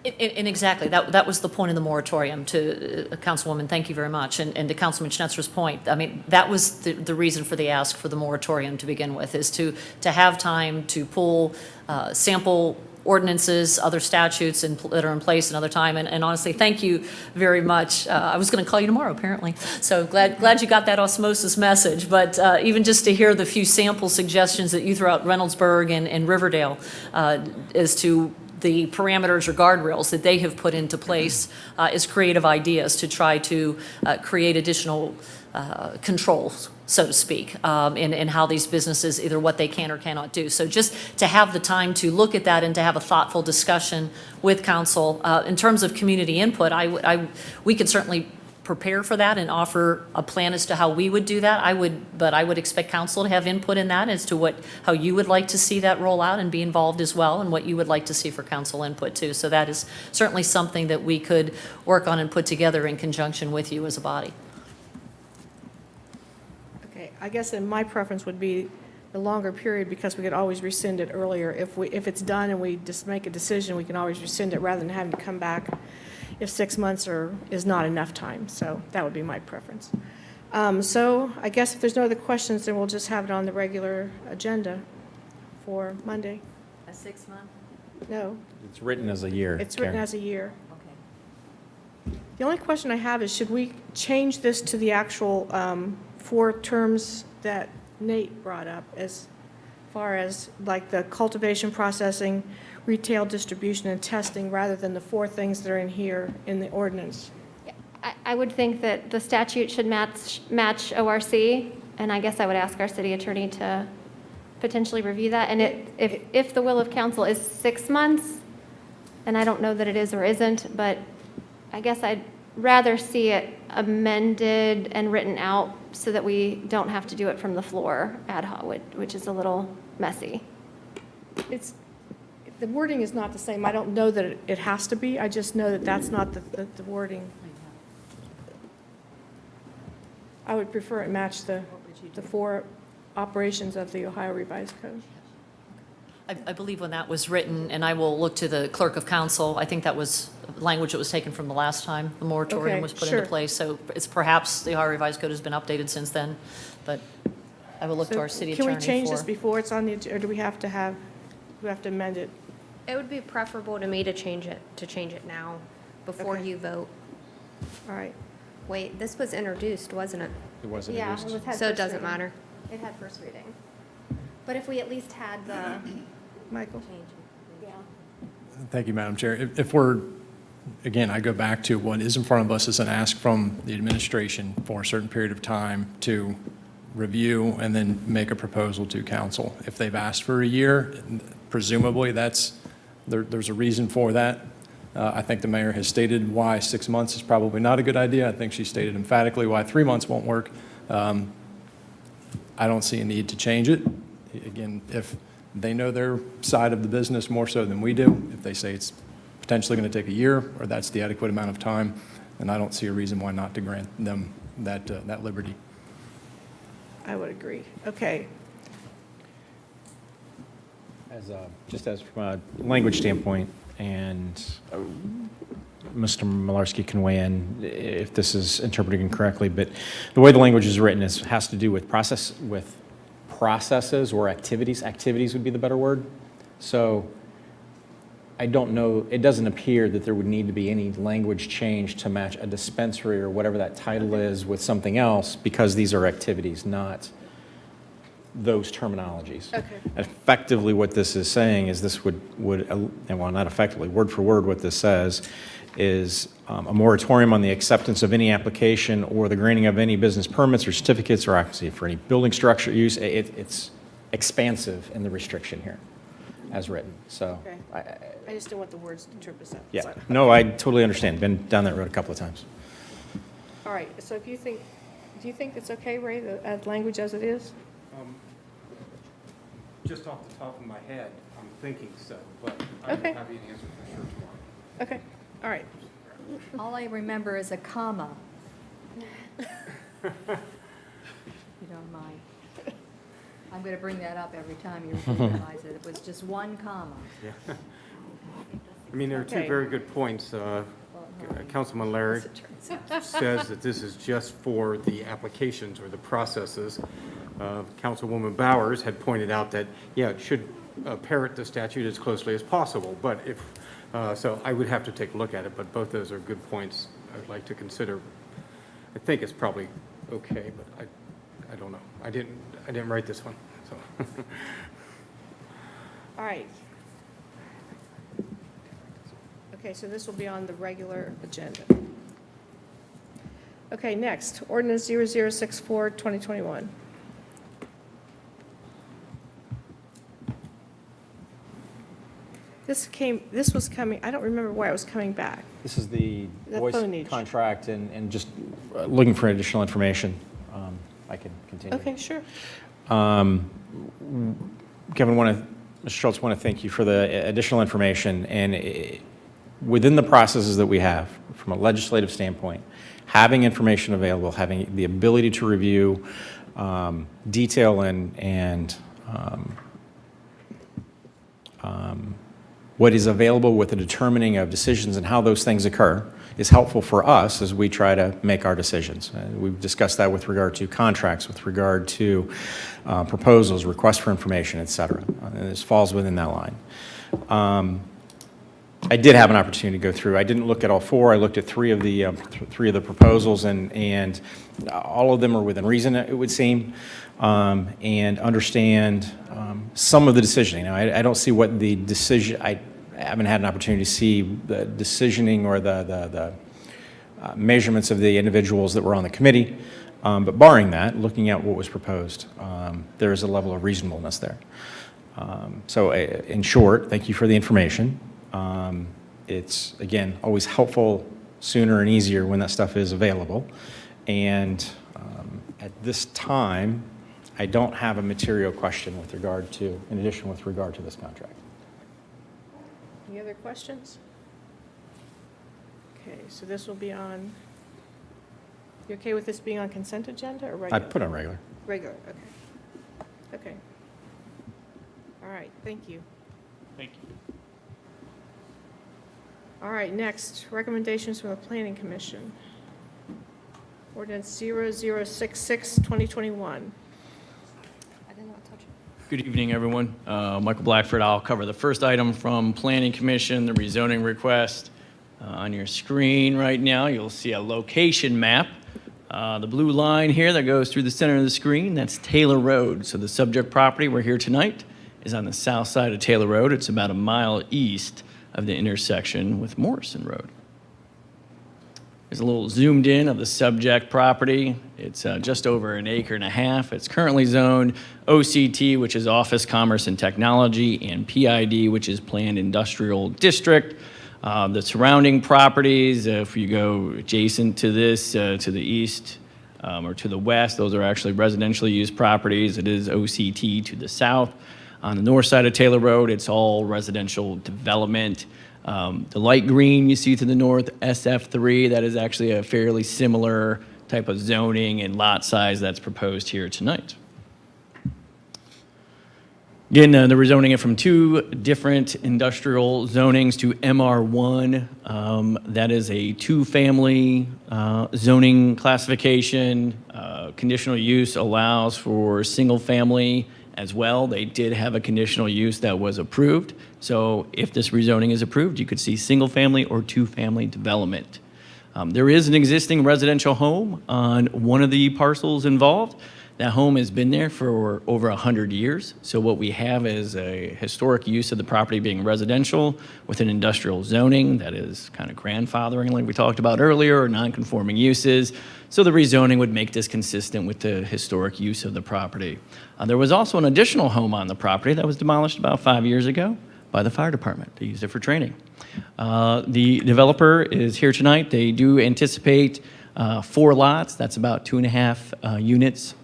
and exactly, that was the point of the moratorium. To Councilwoman, thank you very much. And to Councilman Schnetzer's point, I mean, that was the reason for the ask for the moratorium to begin with, is to have time to pull sample ordinances, other statutes that are in place another time. And honestly, thank you very much. I was going to call you tomorrow, apparently. So glad you got that osmosis message. But even just to hear the few sample suggestions that you threw out, Reynoldsburg and Riverdale, as to the parameters or guardrails that they have put into place as creative ideas to try to create additional controls, so to speak, in how these businesses, either what they can or cannot do. So just to have the time to look at that and to have a thoughtful discussion with council. In terms of community input, we could certainly prepare for that and offer a plan as to how we would do that. But I would expect council to have input in that as to how you would like to see that roll out and be involved as well, and what you would like to see for council input too. So that is certainly something that we could work on and put together in conjunction with you as a body. Okay, I guess then my preference would be the longer period, because we could always rescind it earlier. If it's done and we just make a decision, we can always rescind it rather than having to come back if 6 months is not enough time. So that would be my preference. So I guess if there's no other questions, then we'll just have it on the regular agenda for Monday. A 6 month? No, It's written as a year. it's written Karen. as a year. Okay. The only question I have is, should we change this to the actual 4 terms that Nate brought up, as far as like the cultivation, processing, retail, distribution, and testing, rather than the 4 things that are in here in the ordinance? I would think that the statute should match ORC, and I guess I would ask our city attorney to potentially review that. And if the will of council is 6 months, and I don't know that it is or isn't, but I guess I'd rather see it amended and written out so that we don't have to do it from the floor ad hoc, which is a little messy. The wording is not the same. I don't know that it has to be. I just know that that's not the wording. I would prefer it match the 4 operations of the Ohio Revised Code. I believe when that was written, and I will look to the clerk of council, I think that was language that was taken from the last time the moratorium Okay, was put sure. into place. So it's perhaps the Ohio Revised Code has been updated since then, but I will look to So our city attorney can we change this for- before it's on the, or do we have to amend it? It would be preferable to me to change it now, before Okay. you vote. All right. Wait, this was introduced, wasn't it? It wasn't Yeah, introduced. had So it first doesn't reading. matter. It had first reading. But if we at least had the, Michael? yeah. Thank you, Madam Chair. If we're, again, I go back to what is in front of us is an ask from the administration for a certain period of time to review and then make a proposal to council. If they've asked for a year, presumably there's a reason for that. I think the mayor has stated why 6 months is probably not a good idea. I think she stated emphatically why 3 months won't work. I don't see a need to change it. Again, if they know their side of the business more so than we do, if they say it's potentially going to take a year or that's the adequate amount of time, then I don't see a reason why not to grant them that liberty. I would agree. Okay. Just as from a language standpoint, and Mr. Malarski can weigh in if this is interpreted incorrectly, but the way the language is written has to do with processes or activities. Activities would be the better word. So I don't know, it doesn't appear that there would need to be any language change to match a dispensary or whatever that title is with something else, because these are activities, not those terminologies. Okay. Effectively, what this is saying is this would, well, not effectively, word for word, what this says is a moratorium on the acceptance of any application or the granting of any business permits or certificates or occupancy for any building structure use. It's expansive in the restriction here, as written. So, Okay. I just don't want the words to trip us up. yeah, So- no, I totally understand. Been down that road a couple of times. All right, so do you think it's okay, Ray, the language as it is? Just off the top of my head, I'm thinking so, but I Okay. don't have any answer for sure tomorrow. Okay, all right. All I remember is a comma. If you don't mind. I'm going to bring that up every time you realize it. It was just one comma. I mean, there are 2 Okay. very good points. Councilman Larry says that this is just for the applications or the processes. Councilwoman Bowers had pointed out that, yeah, it should parrot the statute as closely as possible, but if, so I would have to take a look at it, but both those are good points I would like to consider. I think it's probably okay, but I don't know. I didn't write this one, so. All right. Okay, so this will be on the regular agenda. Okay, next, ordinance 0064, 2021. This was coming, I don't remember why it was coming back. This is the The voice phonage. contract and just looking for additional information. I can continue. Okay, sure. Kevin, Mr. Schultz, want to thank you for the additional information. And within the processes that we have, from a legislative standpoint, having information available, having the ability to review detail and what is available with the determining of decisions and how those things occur is helpful for us as we try to make our decisions. We've discussed that with regard to contracts, with regard to proposals, requests for information, et cetera. And this falls within that line. I did have an opportunity to go through. I didn't look at all four. I looked at three of the proposals, and all of them are within reason, it would seem, and understand some of the decisioning. Now, I don't see what the decision. I haven't had an opportunity to see the decisioning or the measurements of the individuals that were on the committee. But barring that, looking at what was proposed, there is a level of reasonableness there. So, in short, thank you for the information. It's, again, always helpful sooner and easier when that stuff is available. And at this time, I don't have a material question with regard to, in addition with regard to this contract. Any other questions? Okay, so this will be on, you okay with this being on consent agenda or I regular? put on regular. Regular, okay. Okay. All right, thank you. Thank you. All right, next, recommendations from the Planning Commission. Ordinance 0066, 2021. Good evening, everyone. Michael Blackford. I'll cover the first item from Planning Commission, the rezoning request. On your screen right now, you'll see a location map. The blue line here that goes through the center of the screen, that's Taylor Road. So the subject property we're here tonight is on the south side of Taylor Road. It's about a mile east of the intersection with Morrison Road. There's a little zoomed in of the subject property. It's just over an acre and a half. It's currently zoned OCT, which is Office, Commerce, and Technology, and PID, which is Planned Industrial District. The surrounding properties, if you go adjacent to this, to the east or to the west, those are actually residentially used properties. It is OCT to the south. On the north side of Taylor Road, it's all residential development. The light green you see to the north, SF3, that is actually a fairly similar type of zoning and lot size that's proposed here tonight. Again, the rezoning it from two different industrial zonings to MR1. That is a two-family zoning classification. Conditional use allows for single-family as well. They did have a conditional use that was approved. So if this rezoning is approved, you could see single-family or two-family development. There is an existing residential home on one of the parcels involved. That home has been there for over 100 years. So what we have is a historic use of the property being residential with an industrial zoning that is kind of grandfathering like we talked about earlier, or non-conforming uses. So the rezoning would make this consistent with the historic use of the property. There was also an additional home on the property that was demolished about 5 years ago by the fire department. They used it for training. The developer is here tonight. They do anticipate 4 lots. That's about 2.5 units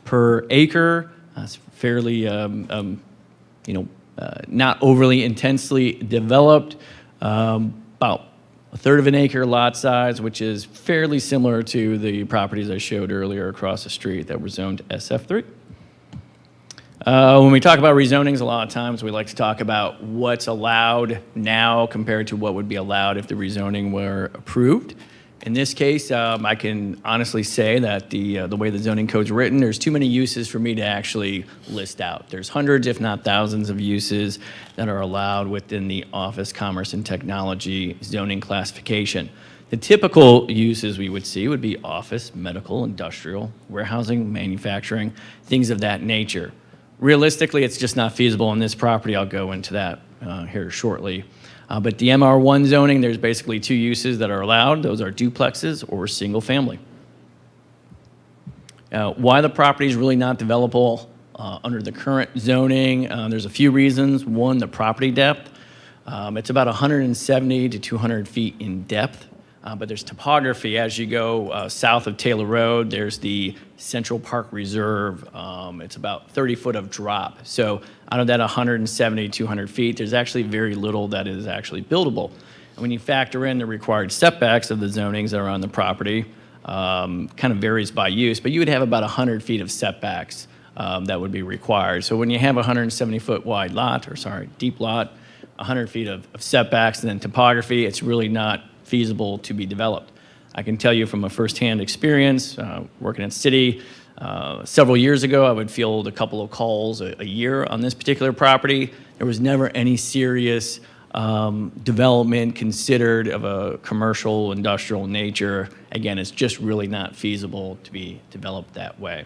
per acre. It's fairly, not overly intensely developed. About a third of an acre lot size, which is fairly similar to the properties I showed earlier across the street that were zoned SF3. When we talk about rezonings, a lot of times we like to talk about what's allowed now compared to what would be allowed if the rezoning were approved. In this case, I can honestly say that the way the zoning code's written, there's too many uses for me to actually list out. There's hundreds, if not thousands, of uses that are allowed within the Office, Commerce, and Technology zoning classification. The typical uses we would see would be office, medical, industrial, warehousing, manufacturing, things of that nature. Realistically, it's just not feasible on this property. I'll go into that here shortly. But the MR1 zoning, there's basically 2 uses that are allowed. Those are duplexes or single family. Why the property is really not developable under the current zoning, there's a few reasons. One, the property depth. It's about 170 to 200 feet in depth, but there's topography as you go south of Taylor Road. There's the Central Park Reserve. It's about 30 foot of drop. So out of that 170, 200 feet, there's actually very little that is actually buildable. And when you factor in the required setbacks of the zonings that are on the property, kind of varies by use, but you would have about 100 feet of setbacks that would be required. So when you have a 170 foot wide lot, or sorry, deep lot, 100 feet of setbacks and then topography, it's really not feasible to be developed. I can tell you from a firsthand experience, working at city, several years ago, I would field a couple of calls a year on this particular property. There was never any serious development considered of a commercial, industrial nature. Again, it's just really not feasible to be developed that way.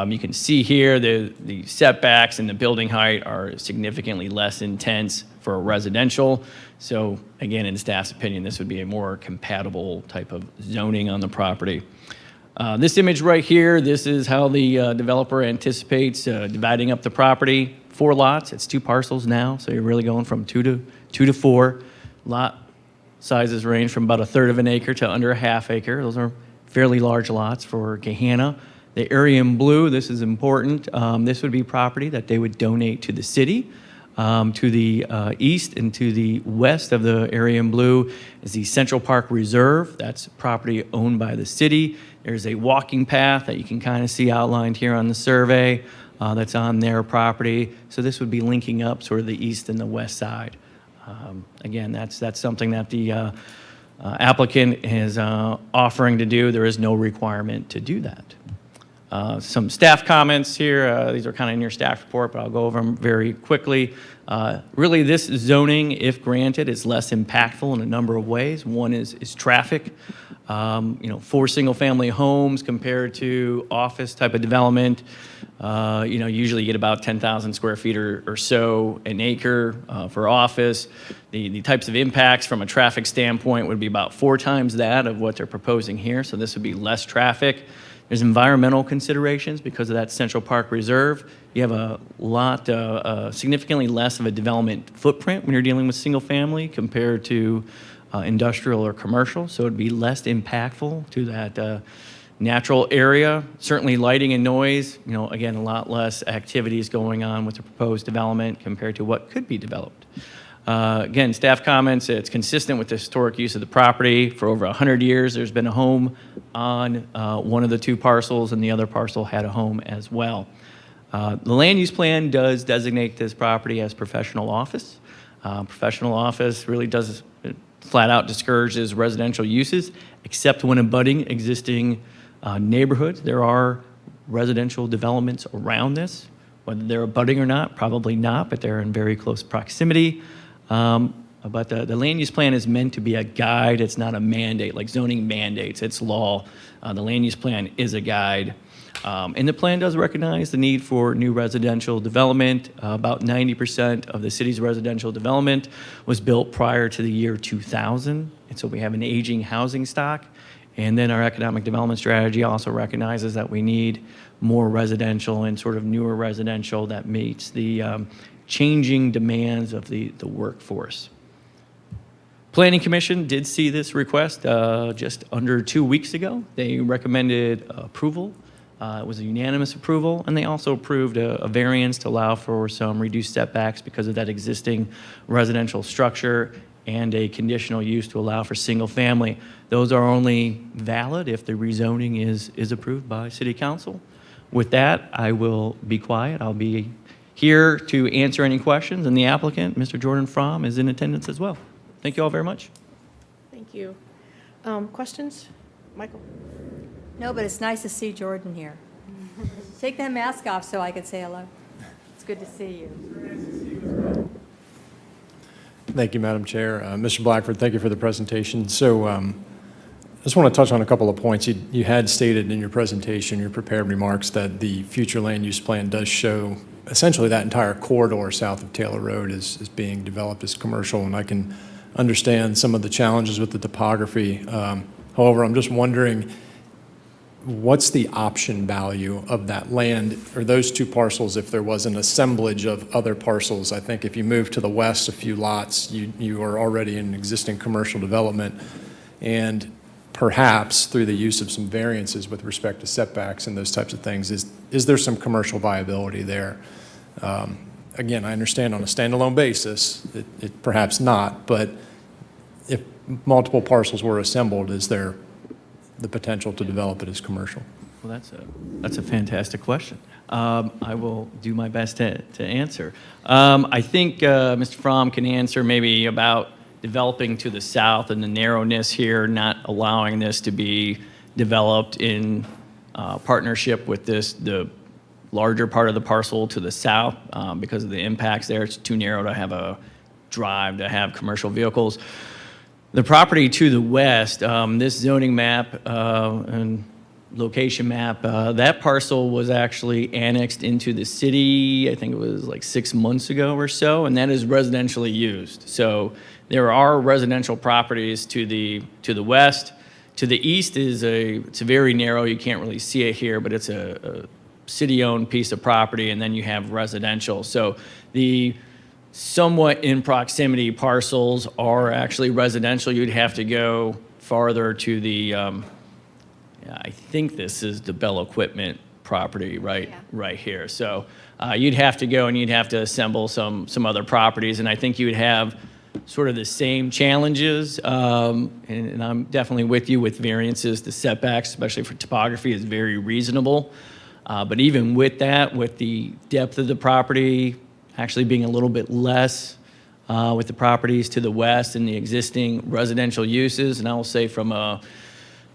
You can see here the setbacks and the building height are significantly less intense for a residential. So again, in staff's opinion, this would be a more compatible type of zoning on the property. This image right here, this is how the developer anticipates dividing up the property. 4 lots, it's 2 parcels now, so you're really going from 2 to 4. Lot sizes range from about 1/3 of an acre to under 1/2 acre. Those are fairly large lots for Gahanna. The area in blue, this is important. This would be property that they would donate to the city. To the east and to the west of the area in blue is the Central Park Reserve. That's property owned by the city. There's a walking path that you can kind of see outlined here on the survey that's on their property. So this would be linking up sort of the east and the west side. Again, that's something that the applicant is offering to do. There is no requirement to do that. Some staff comments here. These are kind of in your staff report, but I'll go over them very quickly. Really, this zoning, if granted, is less impactful in a number of ways. One is traffic. 4 single-family homes compared to office type of development. Usually you get about 10,000 square feet or so an acre for office. The types of impacts from a traffic standpoint would be about 4 times that of what they're proposing here. So this would be less traffic. There's environmental considerations because of that Central Park Reserve. You have a lot, significantly less of a development footprint when you're dealing with single family compared to industrial or commercial. So it'd be less impactful to that natural area. Certainly lighting and noise, again, a lot less activities going on with the proposed development compared to what could be developed. Again, staff comments, it's consistent with the historic use of the property. For over 100 years, there's been a home on one of the 2 parcels, and the other parcel had a home as well. The land use plan does designate this property as professional office. Professional office really does flat out discourages residential uses, except when abutting existing neighborhoods. There are residential developments around this. Whether they're abutting or not, probably not, but they're in very close proximity. But the land use plan is meant to be a guide. It's not a mandate, like zoning mandates. It's law. The land use plan is a guide. And the plan does recognize the need for new residential development. About 90% of the city's residential development was built prior to the year 2000. And so we have an aging housing stock. And then our economic development strategy also recognizes that we need more residential and sort of newer residential that meets the changing demands of the workforce. Planning Commission did see this request just under 2 weeks ago. They recommended approval. It was a unanimous approval, and they also approved a variance to allow for some reduced setbacks because of that existing residential structure and a conditional use to allow for single family. Those are only valid if the rezoning is approved by City Council. With that, I will be quiet. I'll be here to answer any questions, and the applicant, Mr. Jordan Fromm, is in attendance as well. Thank you all very much. Thank you. Questions? Michael? No, but it's nice to see Jordan here. Take that mask off so I could say hello. It's good to see you. Thank you, Madam Chair. Mr. Blackford, thank you for the presentation. So I just want to touch on a couple of points. You had stated in your presentation, your prepared remarks, that the future land use plan does show essentially that entire corridor south of Taylor Road is being developed as commercial, and I can understand some of the challenges with the topography. However, I'm just wondering, what's the option value of that land, or those two parcels, if there was an assemblage of other parcels? I think if you move to the west a few lots, you are already in existing commercial development, and perhaps through the use of some variances with respect to setbacks and those types of things, is there some commercial viability there? Again, I understand on a standalone basis, it perhaps not, but if multiple parcels were assembled, is there the potential to develop it as commercial? Well, that's a fantastic question. I will do my best to answer. I think Mr. Fromm can answer maybe about developing to the south and the narrowness here, not allowing this to be developed in partnership with the larger part of the parcel to the south because of the impacts there. It's too narrow to have a drive to have commercial vehicles. The property to the west, this zoning map and location map, that parcel was actually annexed into the city, I think it was like 6 months ago or so, and that is residentially used. So there are residential properties to the west. To the east it's very narrow, you can't really see it here, but it's a city-owned piece of property, and then you have residential. So the somewhat in proximity parcels are actually residential. You'd have to go farther to the, I think this is the Bell Equipment property right here. So you'd have to go and you'd have to assemble some other properties, and I think you would have sort of the same challenges, and I'm definitely with you with variances. The setbacks, especially for topography, is very reasonable. But even with that, with the depth of the property actually being a little bit less with the properties to the west and the existing residential uses, and I will say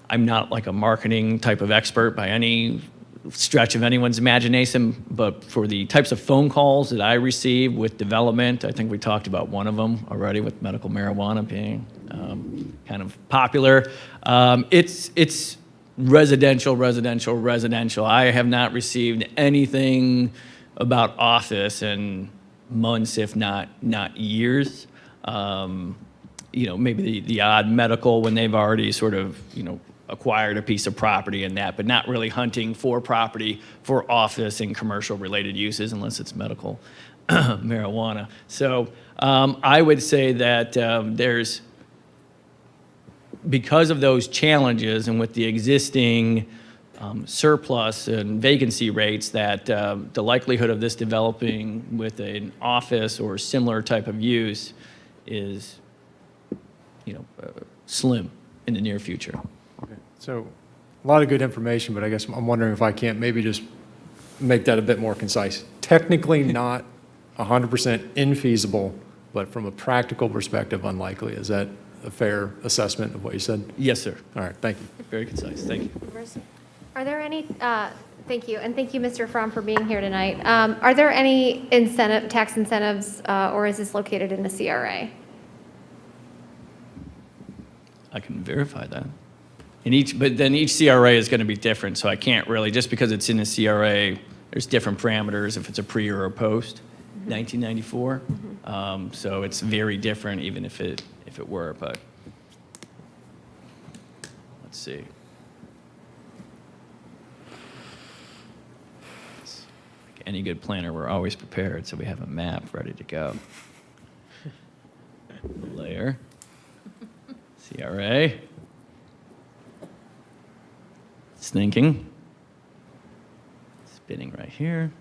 I'm not like a marketing type of expert by any stretch of anyone's imagination, but for the types of phone calls that I receive with development, I think we talked about one of them already with medical marijuana being kind of popular. It's residential. I have not received anything about office in months, if not years. Maybe the odd medical when they've already sort of, acquired a piece of property and that, but not really hunting for property for office and commercial related uses unless it's medical marijuana. So I would say that because of those challenges and with the existing surplus and vacancy rates, that the likelihood of this developing with an office or similar type of use is, slim in the near future. Okay. So a lot of good information, but I guess I'm wondering if I can't maybe just make that a bit more concise. Technically not 100% infeasible, but from a practical perspective, unlikely. Is that a fair assessment of what you said? Yes, sir. All right, thank you. Very concise. Thank you. Are there any, thank you, and thank you, Mr. Fromm, for being here tonight. Are there any tax incentives, or is this located in a CRA? I can verify that. But then each CRA is going to be different, so I can't really, just because it's in a CRA, there's different parameters if it's a pre or a post 1994. So it's very different even if it were, but let's see. Like any good planner, we're always prepared, so we have a map ready to go. Layer. CRA. It's thinking. Spinning right here.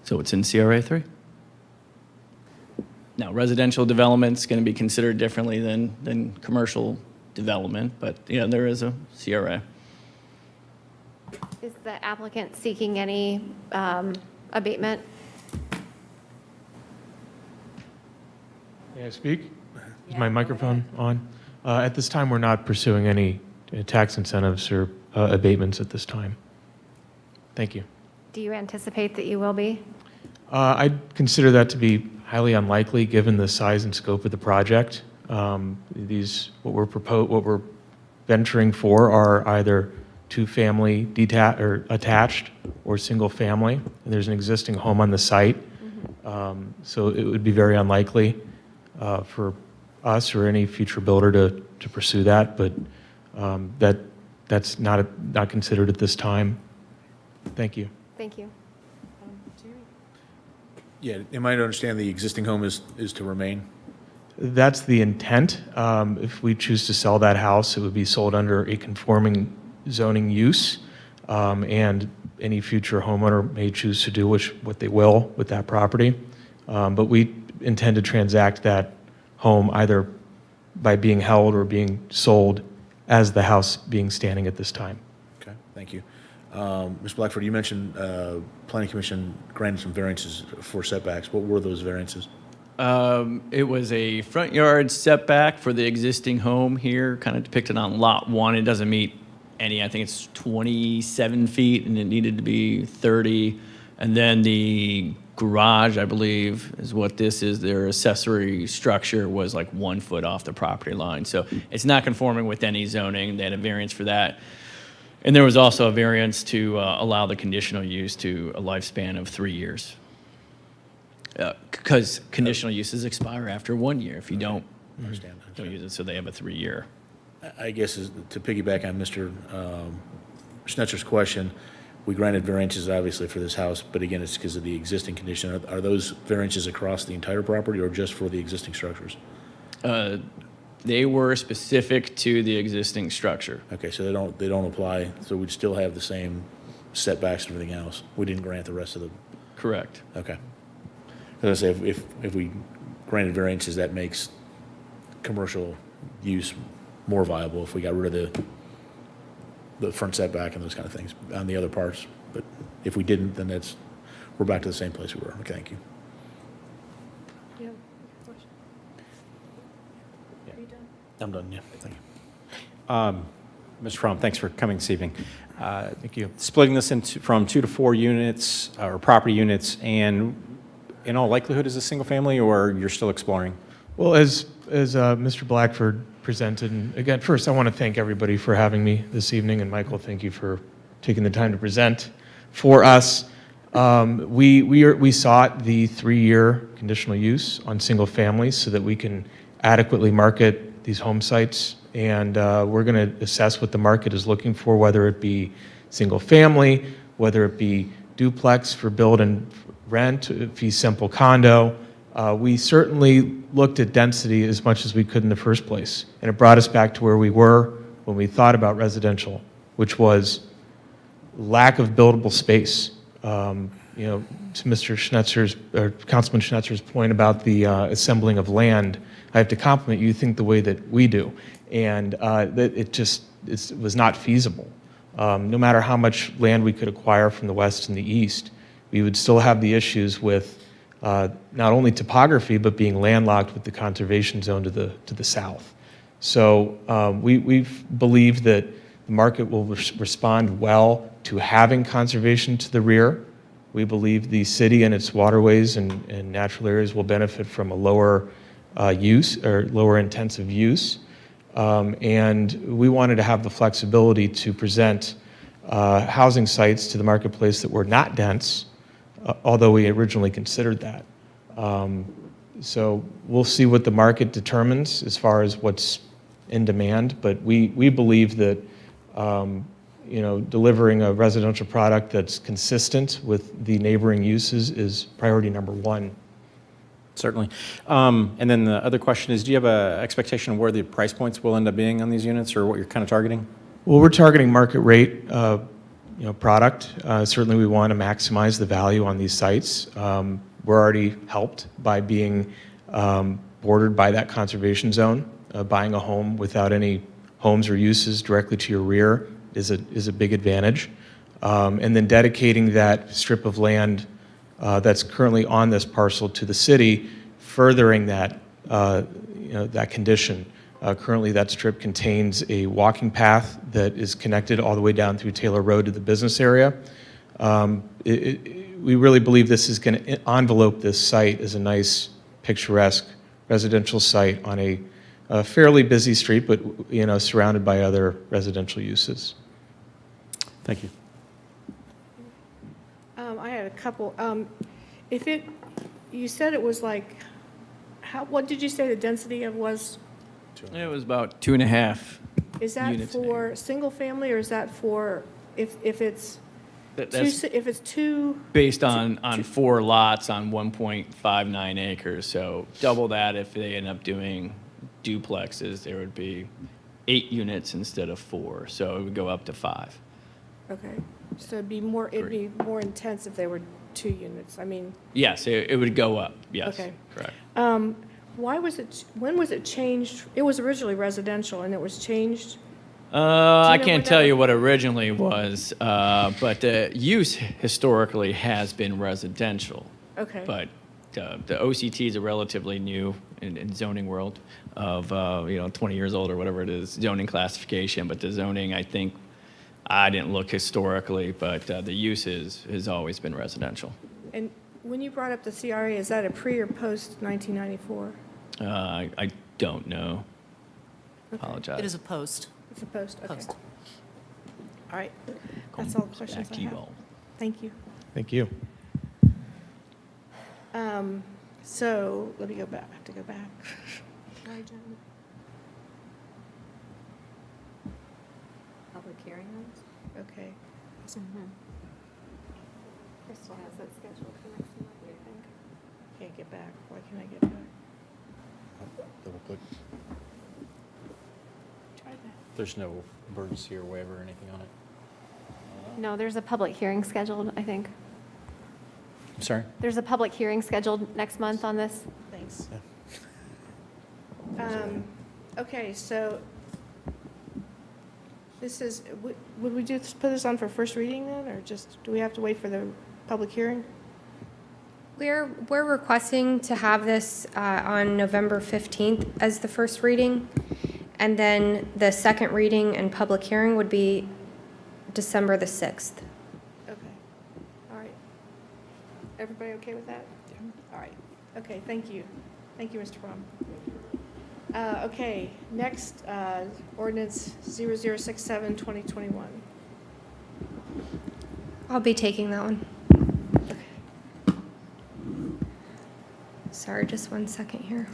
So it's in CRA 3. Now, residential development's going to be considered differently than commercial development, but yeah, there is a CRA. Is the applicant seeking any abatement? May I speak? Is my microphone on? At this time, we're not pursuing any tax incentives or abatements at this time. Thank you. Do you anticipate that you will be? I'd consider that to be highly unlikely given the size and scope of the project. What we're venturing for are either two-family attached or single-family. And there's an existing home on the site, so it would be very unlikely for us or any future builder to pursue that, but that's not considered at this time. Thank you. Thank you. Yeah, am I to understand the existing home is to remain? That's the intent. If we choose to sell that house, it would be sold under a conforming zoning use, and any future homeowner may choose to do what they will with that property. But we intend to transact that home either by being held or being sold as the house being standing at this time. Okay, thank you. Ms. Blackford, you mentioned Planning Commission granted some variances for setbacks. What were those variances? It was a front yard setback for the existing home here, kind of depicted on Lot 1. It doesn't meet any, I think it's 27 feet, and it needed to be 30. And then the garage, I believe, is what this is. Their accessory structure was like 1 foot off the property line. So it's not conforming with any zoning. They had a variance for that. And there was also a variance to allow the conditional use to a lifespan of 3 years. Because conditional uses expire after 1 year if you don't Understand. use it, so they have a 3-year. I guess to piggyback on Mr. Schnetzer's question, we granted variances obviously for this house, but again, it's because of the existing condition. Are those variances across the entire property or just for the existing structures? They were specific to the existing structure. Okay, so they don't apply, so we'd still have the same setbacks and everything else. We didn't grant the rest of the. Correct. Okay. As I say, if we granted variances, that makes commercial use more viable if we got rid of the front setback and those kind of things on the other parts. But if we didn't, then we're back to the same place we were. Okay, thank you. Yeah. I'm done, yeah, thank you. Mr. Fromm, thanks for coming this evening. Thank you. Splitting this from 2 to 4 units, or property units, and in all likelihood is a single family, or you're still exploring? Well, as Mr. Blackford presented, and again, first I want to thank everybody for having me this evening, and Michael, thank you for taking the time to present for us. We sought the 3-year conditional use on single families so that we can adequately market these home sites, and we're going to assess what the market is looking for, whether it be single family, whether it be duplex for build and rent, fee simple condo. We certainly looked at density as much as we could in the first place, and it brought us back to where we were when we thought about residential, which was lack of buildable space. To Mr. Schnetzer's, or Councilman Schnetzer's point about the assembling of land, I have to compliment you. Think the way that we do, and that it was not feasible. No matter how much land we could acquire from the west and the east, we would still have the issues with not only topography, but being landlocked with the conservation zone to the south. So we've believed that the market will respond well to having conservation to the rear. We believe the city and its waterways and natural areas will benefit from a lower use or lower intensive use. And we wanted to have the flexibility to present housing sites to the marketplace that were not dense, although we originally considered that. So we'll see what the market determines as far as what's in demand, but we believe that delivering a residential product that's consistent with the neighboring uses is priority number 1. Certainly. And then the other question is, do you have an expectation of where the price points will end up being on these units, or what you're kind of targeting? Well, we're targeting market rate product. Certainly we want to maximize the value on these sites. We're already helped by being bordered by that conservation zone. Buying a home without any homes or uses directly to your rear is a big advantage. And then dedicating that strip of land that's currently on this parcel to the city, furthering that that condition. Currently, that strip contains a walking path that is connected all the way down through Taylor Road to the business area. We really believe this is going to envelope this site as a nice, picturesque residential site on a fairly busy street, but surrounded by other residential uses. Thank you. I had a couple. You said it was like what did you say the density of was? It was about 2.5. Is that Units an for single family or is that for if it's That's if it's two? based on 4 lots on 1.59 acres. So double that if they end up doing duplexes, there would be 8 units instead of 4. So it would go up to 5. Okay, so it'd be more intense if they were 2 units. I mean, Yes, it would go up. Yes, Okay. correct. why was it? When was it changed? It was originally residential, and it was changed. I know can't what tell that- you what originally was, but the use historically has been residential. Okay. But the OCTs are relatively new in zoning world of, 20 years old or whatever it is, zoning classification. But the zoning, I didn't look historically, but the use has always been residential. And when you brought up the CRA, is that a pre or post 1994? I don't know. Apologize. It is a post. It's a post. Okay. Post. All right. That's all the questions Back I to you have. all. Thank you. Thank you. So let me go back. I have to go back. Sorry, Jen. Public hearing notes? Okay. Crystal has that scheduled for next month, I think. Can't get back. Why can't I get back? Double click. Try that. There's no emergency or waiver or anything on it? No, there's a public hearing scheduled, I think. I'm sorry? There's a public hearing scheduled next month on this. Thanks. Okay, so this is, would we just put this on for first reading then, or just, do we have to wait for the public hearing? We're requesting to have this on November 15th as the first reading, and then the second reading and public hearing would be December the 6th. Okay, all right. Everybody okay with that? Yeah. All right, okay, thank you. Thank you, Mr. Fromm. Okay, next, ordinance 0067, 2021. I'll be taking that one. Sorry, just one second here.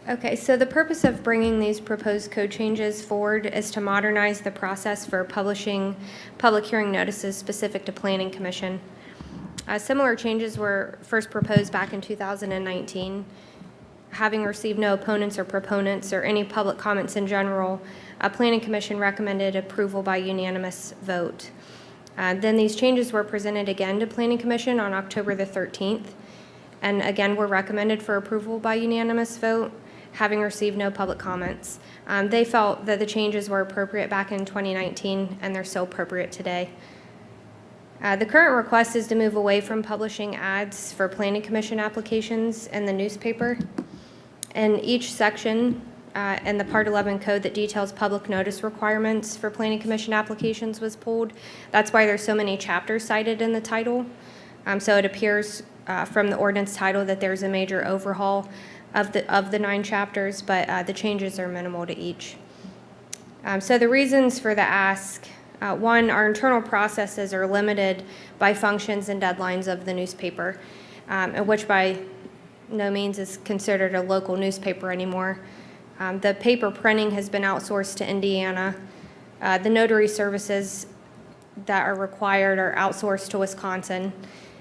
Okay, so the purpose of bringing these proposed code changes forward is to modernize the process for publishing public hearing notices specific to Planning Commission. Similar changes were first proposed back in 2019. Having received no opponents or proponents or any public comments in general, Planning Commission recommended approval by unanimous vote. Then these changes were presented again to Planning Commission on October the 13th, and again were recommended for approval by unanimous vote, having received no public comments. They felt that the changes were appropriate back in 2019, and they're still appropriate today. The current request is to move away from publishing ads for Planning Commission applications in the newspaper. And each section in the Part 11 code that details public notice requirements for Planning Commission applications was pulled. That's why there's so many chapters cited in the title. So it appears from the ordinance title that there's a major overhaul of the 9 chapters, but the changes are minimal to each. So the reasons for the ask. One, our internal processes are limited by functions and deadlines of the newspaper, which by no means is considered a local newspaper anymore. The paper printing has been outsourced to Indiana. The notary services that are required are outsourced to Wisconsin.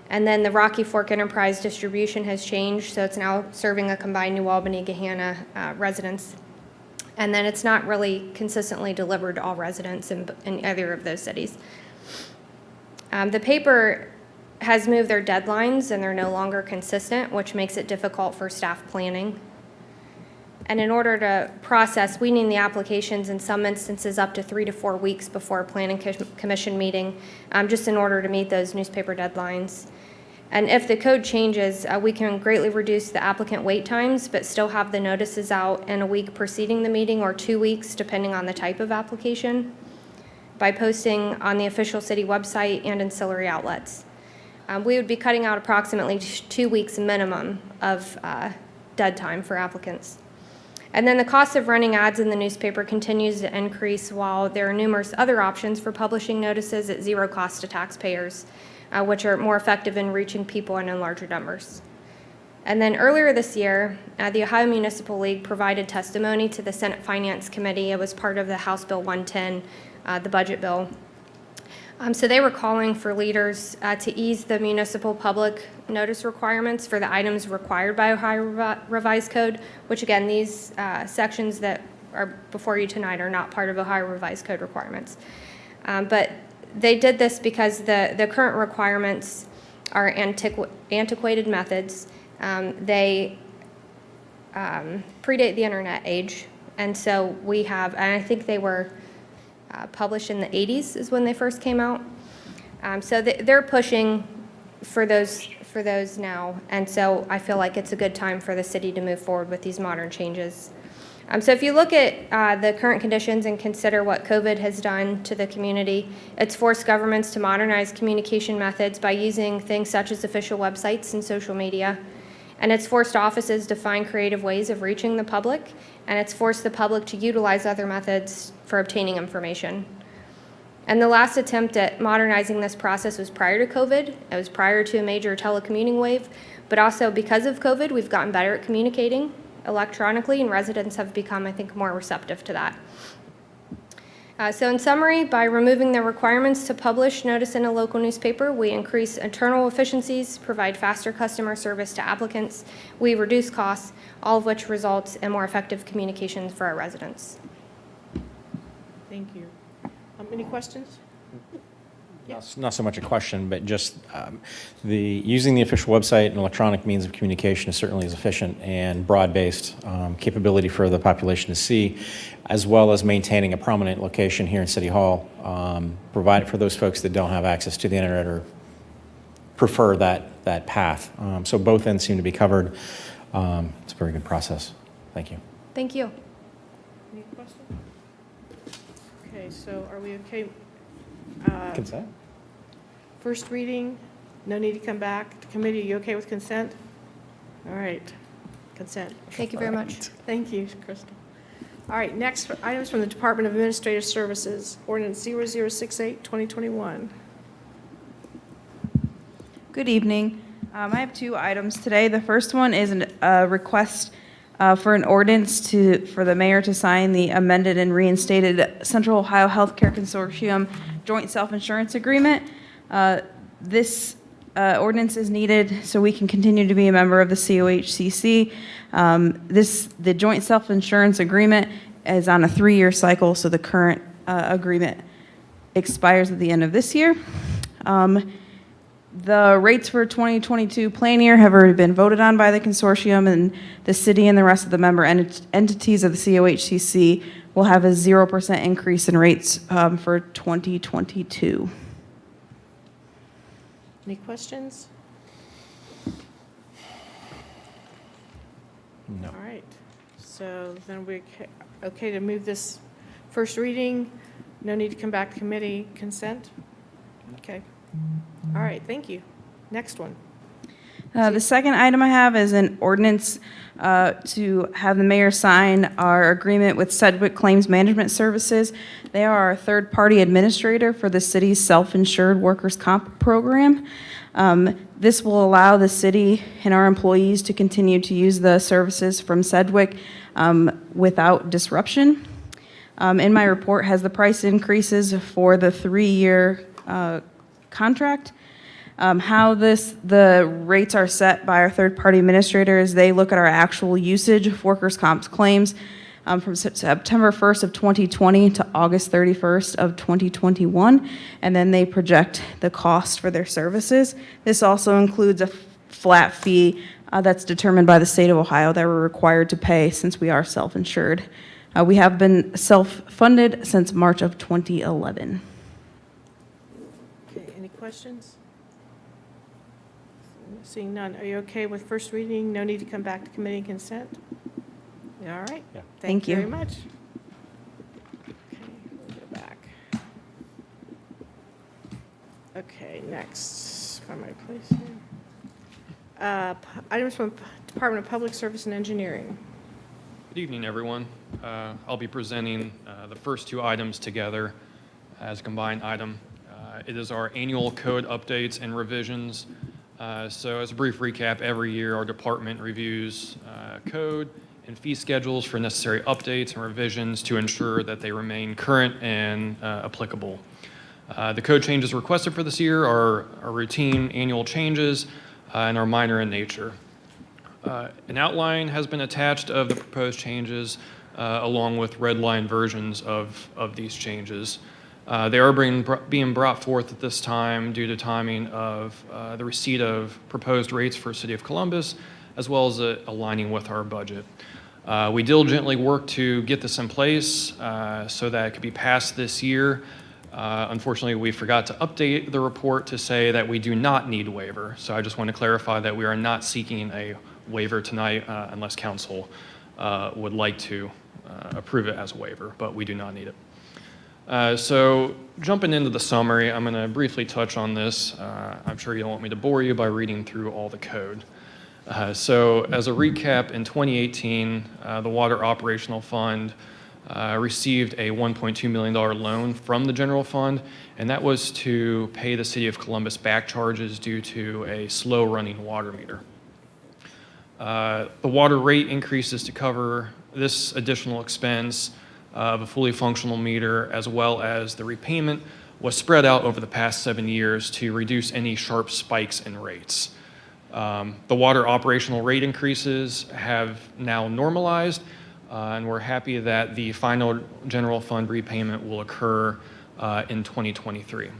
And then the Rocky Fork Enterprise distribution has changed, so it's now serving a combined New Albany, Gahanna residents. And then it's not really consistently delivered to all residents in either of those cities. The paper has moved their deadlines and they're no longer consistent, which makes it difficult for staff planning. And in order to process weeding the applications in some instances up to 3 to 4 weeks before a planning commission meeting, just in order to meet those newspaper deadlines. And if the code changes, we can greatly reduce the applicant wait times, but still have the notices out in a week preceding the meeting or 2 weeks, depending on the type of application, by posting on the official city website and ancillary outlets. We would be cutting out approximately 2 weeks minimum of dead time for applicants. And then the cost of running ads in the newspaper continues to increase while there are numerous other options for publishing notices at zero cost to taxpayers, which are more effective in reaching people and in larger numbers. And then earlier this year, the Ohio Municipal League provided testimony to the Senate Finance Committee. It was part of the House Bill 110, the budget bill. So they were calling for leaders to ease the municipal public notice requirements for the items required by Ohio Revised Code, which again, these sections that are before you tonight are not part of Ohio Revised Code requirements. But they did this because the current requirements are antiquated methods. They predate the internet age, and so we have, and I think they were published in the 80s is when they first came out. So they're pushing for those now, and so I feel like it's a good time for the city to move forward with these modern changes. So if you look at the current conditions and consider what COVID has done to the community, it's forced governments to modernize communication methods by using things such as official websites and social media. And it's forced offices to find creative ways of reaching the public, and it's forced the public to utilize other methods for obtaining information. And the last attempt at modernizing this process was prior to COVID. It was prior to a major telecommuting wave, but also because of COVID, we've gotten better at communicating electronically, and residents have become, I think, more receptive to that. So in summary, by removing the requirements to publish notice in a local newspaper, we increase internal efficiencies, provide faster customer service to applicants, we reduce costs, all of which results in more effective communications for our residents. Thank you. Any questions? Not so much a question, but just using the official website and electronic means of communication certainly is efficient and broad-based capability for the population to see, as well as maintaining a prominent location here in City Hall, provided for those folks that don't have access to the internet or prefer that path. So both ends seem to be covered. It's a very good process. Thank you. Thank you. Any questions? Okay, so are we okay? Consent? First reading, no need to come back to committee. Are you okay with consent? All right, consent. Thank you very much. Thank you, Crystal. All right, next, items from the Department of Administrative Services, Ordinance 0068, 2021. Good evening. I have two items today. The first one is a request for an ordinance for the mayor to sign the amended and reinstated Central Ohio Healthcare Consortium Joint Self-Insurance Agreement. This ordinance is needed so we can continue to be a member of the COHCC. The Joint Self-Insurance Agreement is on a 3-year cycle, so the current agreement expires at the end of this year. The rates for 2022 plan year have already been voted on by the consortium, and the city and the rest of the member entities of the COHCC will have a 0% increase in rates for 2022. Any questions? No. All right, so then we're okay to move this first reading. No need to come back to committee. Consent? Okay. All right, thank you. Next one. The second item I have is an ordinance to have the mayor sign our agreement with Sedgwick Claims Management Services. They are our third-party administrator for the city's self-insured workers' comp program. This will allow the city and our employees to continue to use the services from Sedgwick without disruption. In my report has the price increases for the 3-year contract. How the rates are set by our third-party administrator is they look at our actual usage of workers' comp claims from September 1st of 2020 to August 31st of 2021, and then they project the cost for their services. This also includes a flat fee that's determined by the state of Ohio that we're required to pay since we are self-insured. We have been self-funded since March of 2011. Okay, any questions? Seeing none, are you okay with first reading? No need to come back to committee and consent? All right. Yeah. Thank you Thank you. very much. Okay, we'll go back. Okay, next, find my place here. Items from Department of Public Service and Engineering. Good evening, everyone. I'll be presenting the first two items together as a combined item. It is our annual code updates and revisions So as a brief recap, every year our department reviews code and fee schedules for necessary updates and revisions to ensure that they remain current and applicable. The code changes requested for this year are routine annual changes and are minor in nature. An outline has been attached of the proposed changes along with red line versions of these changes. They are being brought forth at this time due to timing of the receipt of proposed rates for City of Columbus, as well as aligning with our budget. We diligently worked to get this in place so that it could be passed this year. Unfortunately, we forgot to update the report to say that we do not need a waiver. So I just want to clarify that we are not seeking a waiver tonight unless council would like to approve it as a waiver, but we do not need it. So jumping into the summary, I'm going to briefly touch on this. I'm sure you don't want me to bore you by reading through all the code. So as a recap, in 2018, the Water Operational Fund received a $1.2 million loan from the general fund, and that was to pay the City of Columbus back charges due to a slow-running water meter. The water rate increases to cover this additional expense of a fully functional meter, as well as the repayment, was spread out over the past 7 years to reduce any sharp spikes in rates. The water operational rate increases have now normalized, and we're happy that the final general fund repayment will occur in 2023.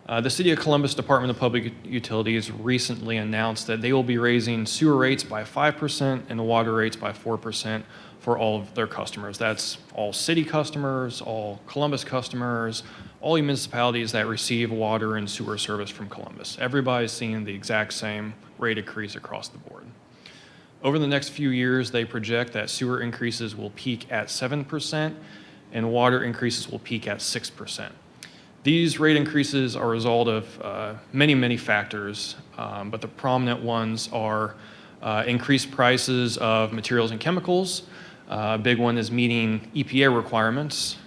The City of Columbus Department of Public Utilities recently announced that they will be raising sewer rates by 5% and water rates by 4% for all of their customers. That's all city customers, all Columbus customers, all municipalities that receive water and sewer service from Columbus. Everybody's seeing the exact same rate increase across the board. Over the next few years, they project that sewer increases will peak at 7% and water increases will peak at 6%. These rate increases are a result of many factors, but the prominent ones are increased prices of materials and chemicals. A big one is meeting EPA requirements,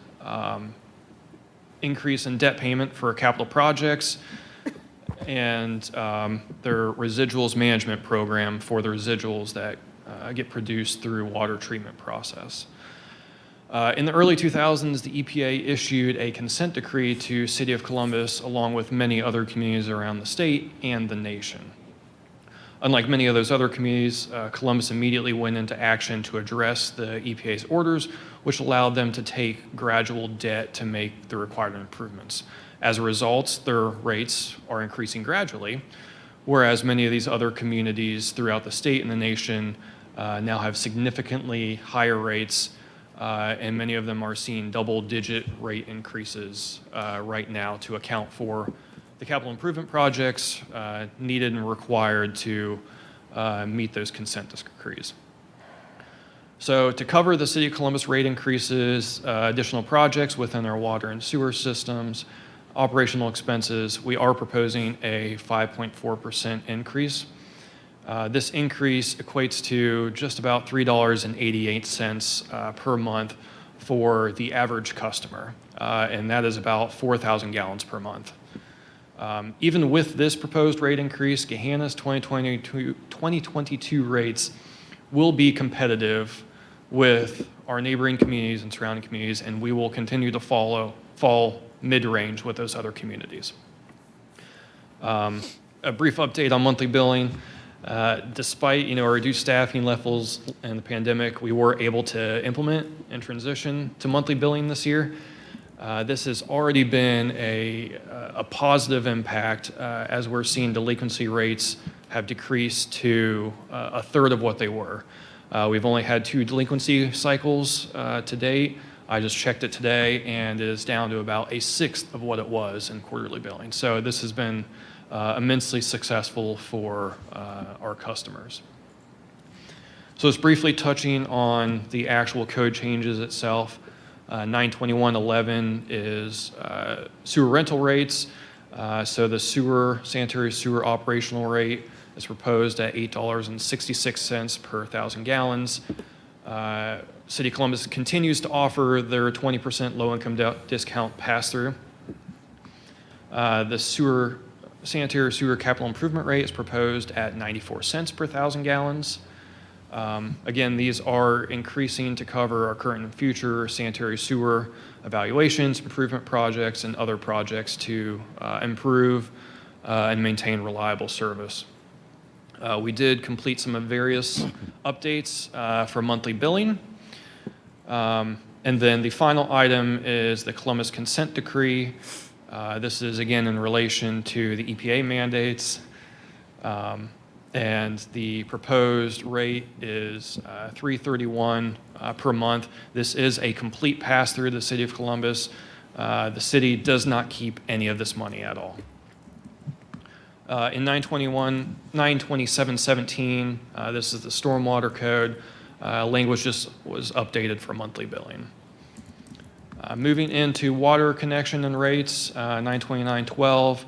increase in debt payment for capital projects, and their residuals management program for the residuals that get produced through water treatment process. In the early 2000s, the EPA issued a consent decree to City of Columbus, along with many other communities around the state and the nation. Unlike many of those other communities, Columbus immediately went into action to address the EPA's orders, which allowed them to take gradual debt to make the required improvements. As a result, their rates are increasing gradually, whereas many of these other communities throughout the state and the nation now have significantly higher rates, and many of them are seeing double-digit rate increases right now to account for the capital improvement projects needed and required to meet those consent decrees. So to cover the City of Columbus rate increases, additional projects within our water and sewer systems, operational expenses, we are proposing a 5.4% increase. This increase equates to just about $3.88 per month for the average customer, and that is about 4,000 gallons per month. Even with this proposed rate increase, Gahanna's 2022 rates will be competitive with our neighboring communities and surrounding communities, and we will continue to fall mid-range with those other communities. A brief update on monthly billing. Despite our reduced staffing levels and the pandemic, we were able to implement and transition to monthly billing this year. This has already been a positive impact as we're seeing delinquency rates have decreased to a third of what they were. We've only had 2 delinquency cycles to date. I just checked it today, and it is down to about a sixth of what it was in quarterly billing. So this has been immensely successful for our customers. So just briefly touching on the actual code changes itself. 921.11 is sewer rental rates. So the sanitary sewer operational rate is proposed at $8.66 per 1,000 gallons. City of Columbus continues to offer their 20% low-income discount pass-through. The sewer sanitary sewer capital improvement rate is proposed at 94 cents per 1,000 gallons. Again, these are increasing to cover our current and future sanitary sewer evaluations, improvement projects, and other projects to improve and maintain reliable service. We did complete some of various updates for monthly billing. And then the final item is the Columbus Consent Decree. This is again in relation to the EPA mandates. And the proposed rate is $331 per month. This is a complete pass-through to the City of Columbus. The city does not keep any of this money at all. In 92717, this is the stormwater code. Language just was updated for monthly billing. Moving into water connection and rates, 92912,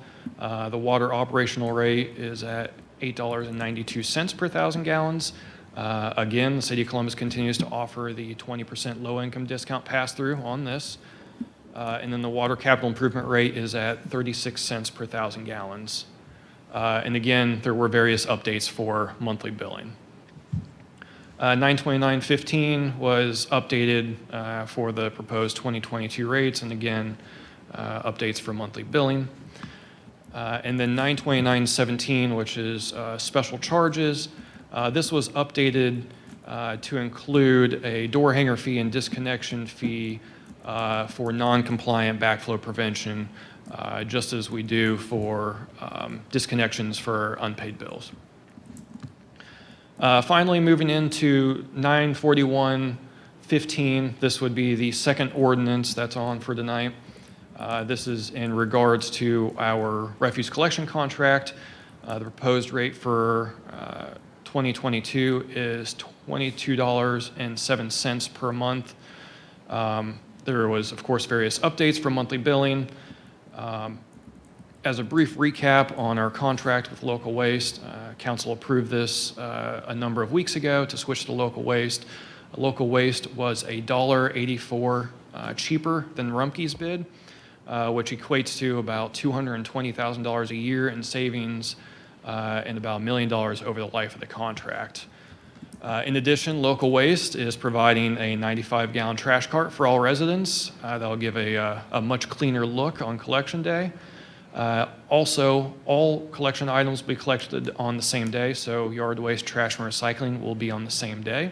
the water operational rate is at $8.92 per 1,000 gallons. Again, the City of Columbus continues to offer the 20% low-income discount pass-through on this. And then the water capital improvement rate is at 36 cents per 1,000 gallons. And again, there were various updates for monthly billing. 92915 was updated for the proposed 2022 rates, and again, updates for monthly billing. And then 92917, which is special charges, this was updated to include a door hanger fee and disconnection fee for non-compliant backflow prevention, just as we do for disconnections for unpaid bills. Finally, moving into 94115, this would be the second ordinance that's on for tonight. This is in regards to our refuse collection contract. The proposed rate for 2022 is $22.07 per month. There was, of course, various updates for monthly billing. As a brief recap on our contract with local waste, council approved this a number of weeks ago to switch to local waste. Local waste was $1.84 cheaper than Rumpke's bid, which equates to about $220,000 a year in savings and about $1 million over the life of the contract. In addition, local waste is providing a 95-gallon trash cart for all residents. That'll give a much cleaner look on collection day. Also, all collection items will be collected on the same day, so yard waste, trash, and recycling will be on the same day.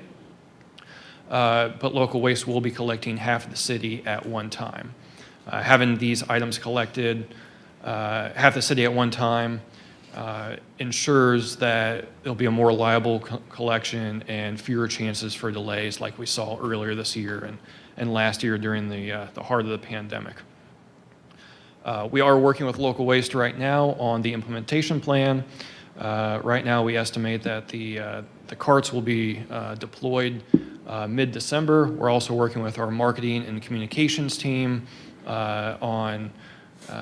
But local waste will be collecting half of the city at one time. Having these items collected, half the city at one time, ensures that there'll be a more reliable collection and fewer chances for delays like we saw earlier this year and last year during the heart of the pandemic. We are working with local waste right now on the implementation plan. Right now, we estimate that the carts will be deployed mid-December. We're also working with our marketing and communications team on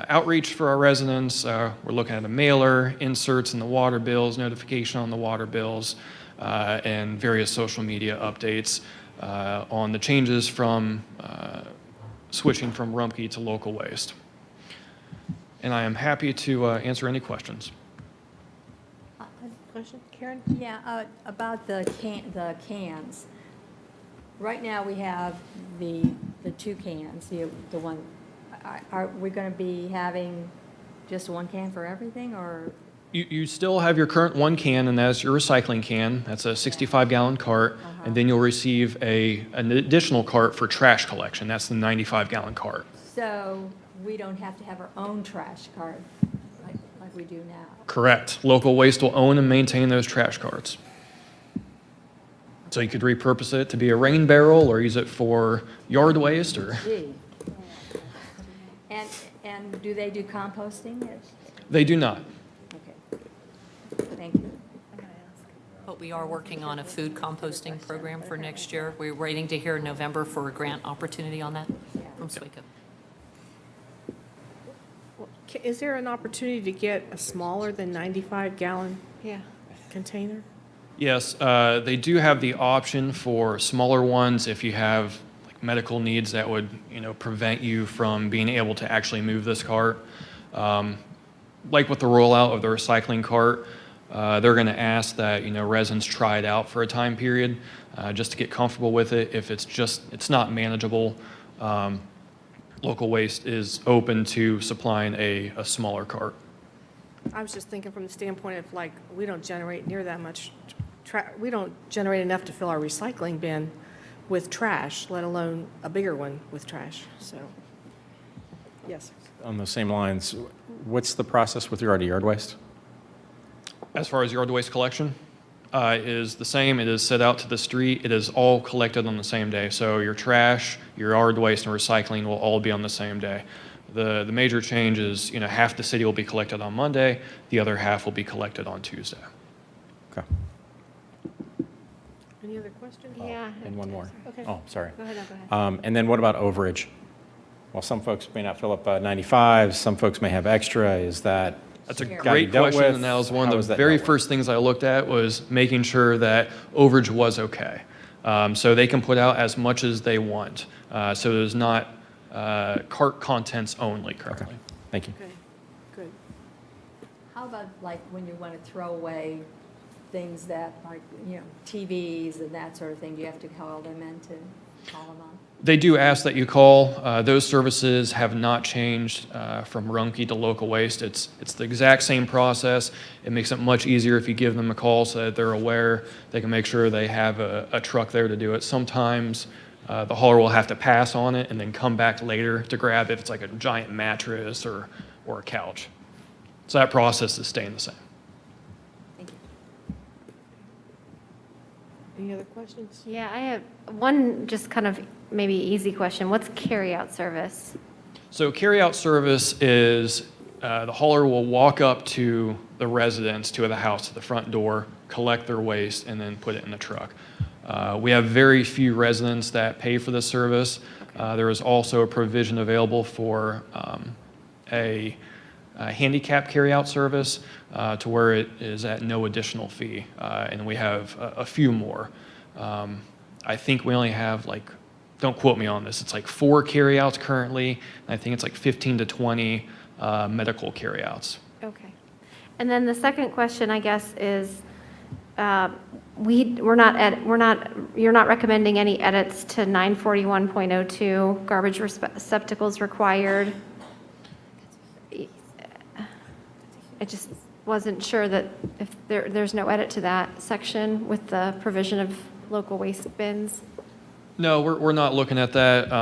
outreach for our residents. We're looking at a mailer, inserts in the water bills, notification on the water bills, and various social media updates on the changes from switching from Rumpke to local waste. And I am happy to answer any questions. Question, Karen? Yeah, about the cans. Right now, we have the two cans, the one, are we going to be having just one can for everything, or? You still have your current one can, and that's your recycling can. That's a 65-gallon cart, and then you'll receive an additional cart for trash collection. That's the 95-gallon cart. So we don't have to have our own trash cart like we do now? Correct. Local waste will own and maintain those trash carts. So you could repurpose it to be a rain barrel or use it for yard waste or... Gee. And do they do composting? They do not. Okay. Thank you. But we are working on a food composting program for next year. We're waiting to hear in November for a grant opportunity on that from SWECO. Is there an opportunity to get a smaller than 95-gallon container? Yes, they do have the option for smaller ones if you have like medical needs that would, prevent you from being able to actually move this cart. like with the rollout of the recycling cart, they're going to ask that, residents try it out for a time period, just to get comfortable with it. If it's not manageable, local waste is open to supplying a smaller cart. I was just thinking from the standpoint of like, we don't generate near that much, we don't generate enough to fill our recycling bin with trash, let alone a bigger one with trash, so, yes. On those same lines, what's the process with regard to yard waste? As far as yard waste collection, it is the same. It is set out to the street. It is all collected on the same day. So your trash, your yard waste, and recycling will all be on the same day. The major change is, half the city will be collected on Monday, the other half will be collected on Tuesday. Okay. Any other questions? Yeah. And one more. Okay. Oh, sorry. Go ahead, go ahead. And then what about overage? Well, some folks may not fill up 95, some folks may have extra. Is that That's a gotta be great dealt question, with? and that was How one of is the that very dealt with? first things I looked at was making sure that overage was okay. So they can put out as much as they want. So there's not cart contents only currently. Okay. Thank you. Okay, good. How about like when you want to throw away things that like, TVs and that sort of thing? Do you have to call them in to call them on? They do ask that you call. Those services have not changed from Rumpke to local waste. It's the exact same process. It makes it much easier if you give them a call so that they're aware. They can make sure they have a truck there to do it. Sometimes the hauler will have to pass on it and then come back later to grab if it's like a giant mattress or a couch. So that process is staying the same. Thank you. Any other questions? Yeah, I have one just kind of maybe easy question. What's carryout service? So carryout service is the hauler will walk up to the residence, to the house, to the front door, collect their waste, and then put it in the truck. We have very few residents that pay for this service. There is also a provision available for a handicap carryout service to where it is at no additional fee. And we have a few more. I think we only have don't quote me on this, it's like 4 carryouts currently. And I think it's like 15 to 20 medical carryouts. Okay. And then the second question, I guess, is you're not recommending any edits to 941.02 garbage receptacles required. I just wasn't sure that if there's no edit to that section with the provision of local waste bins. No, we're not looking at that.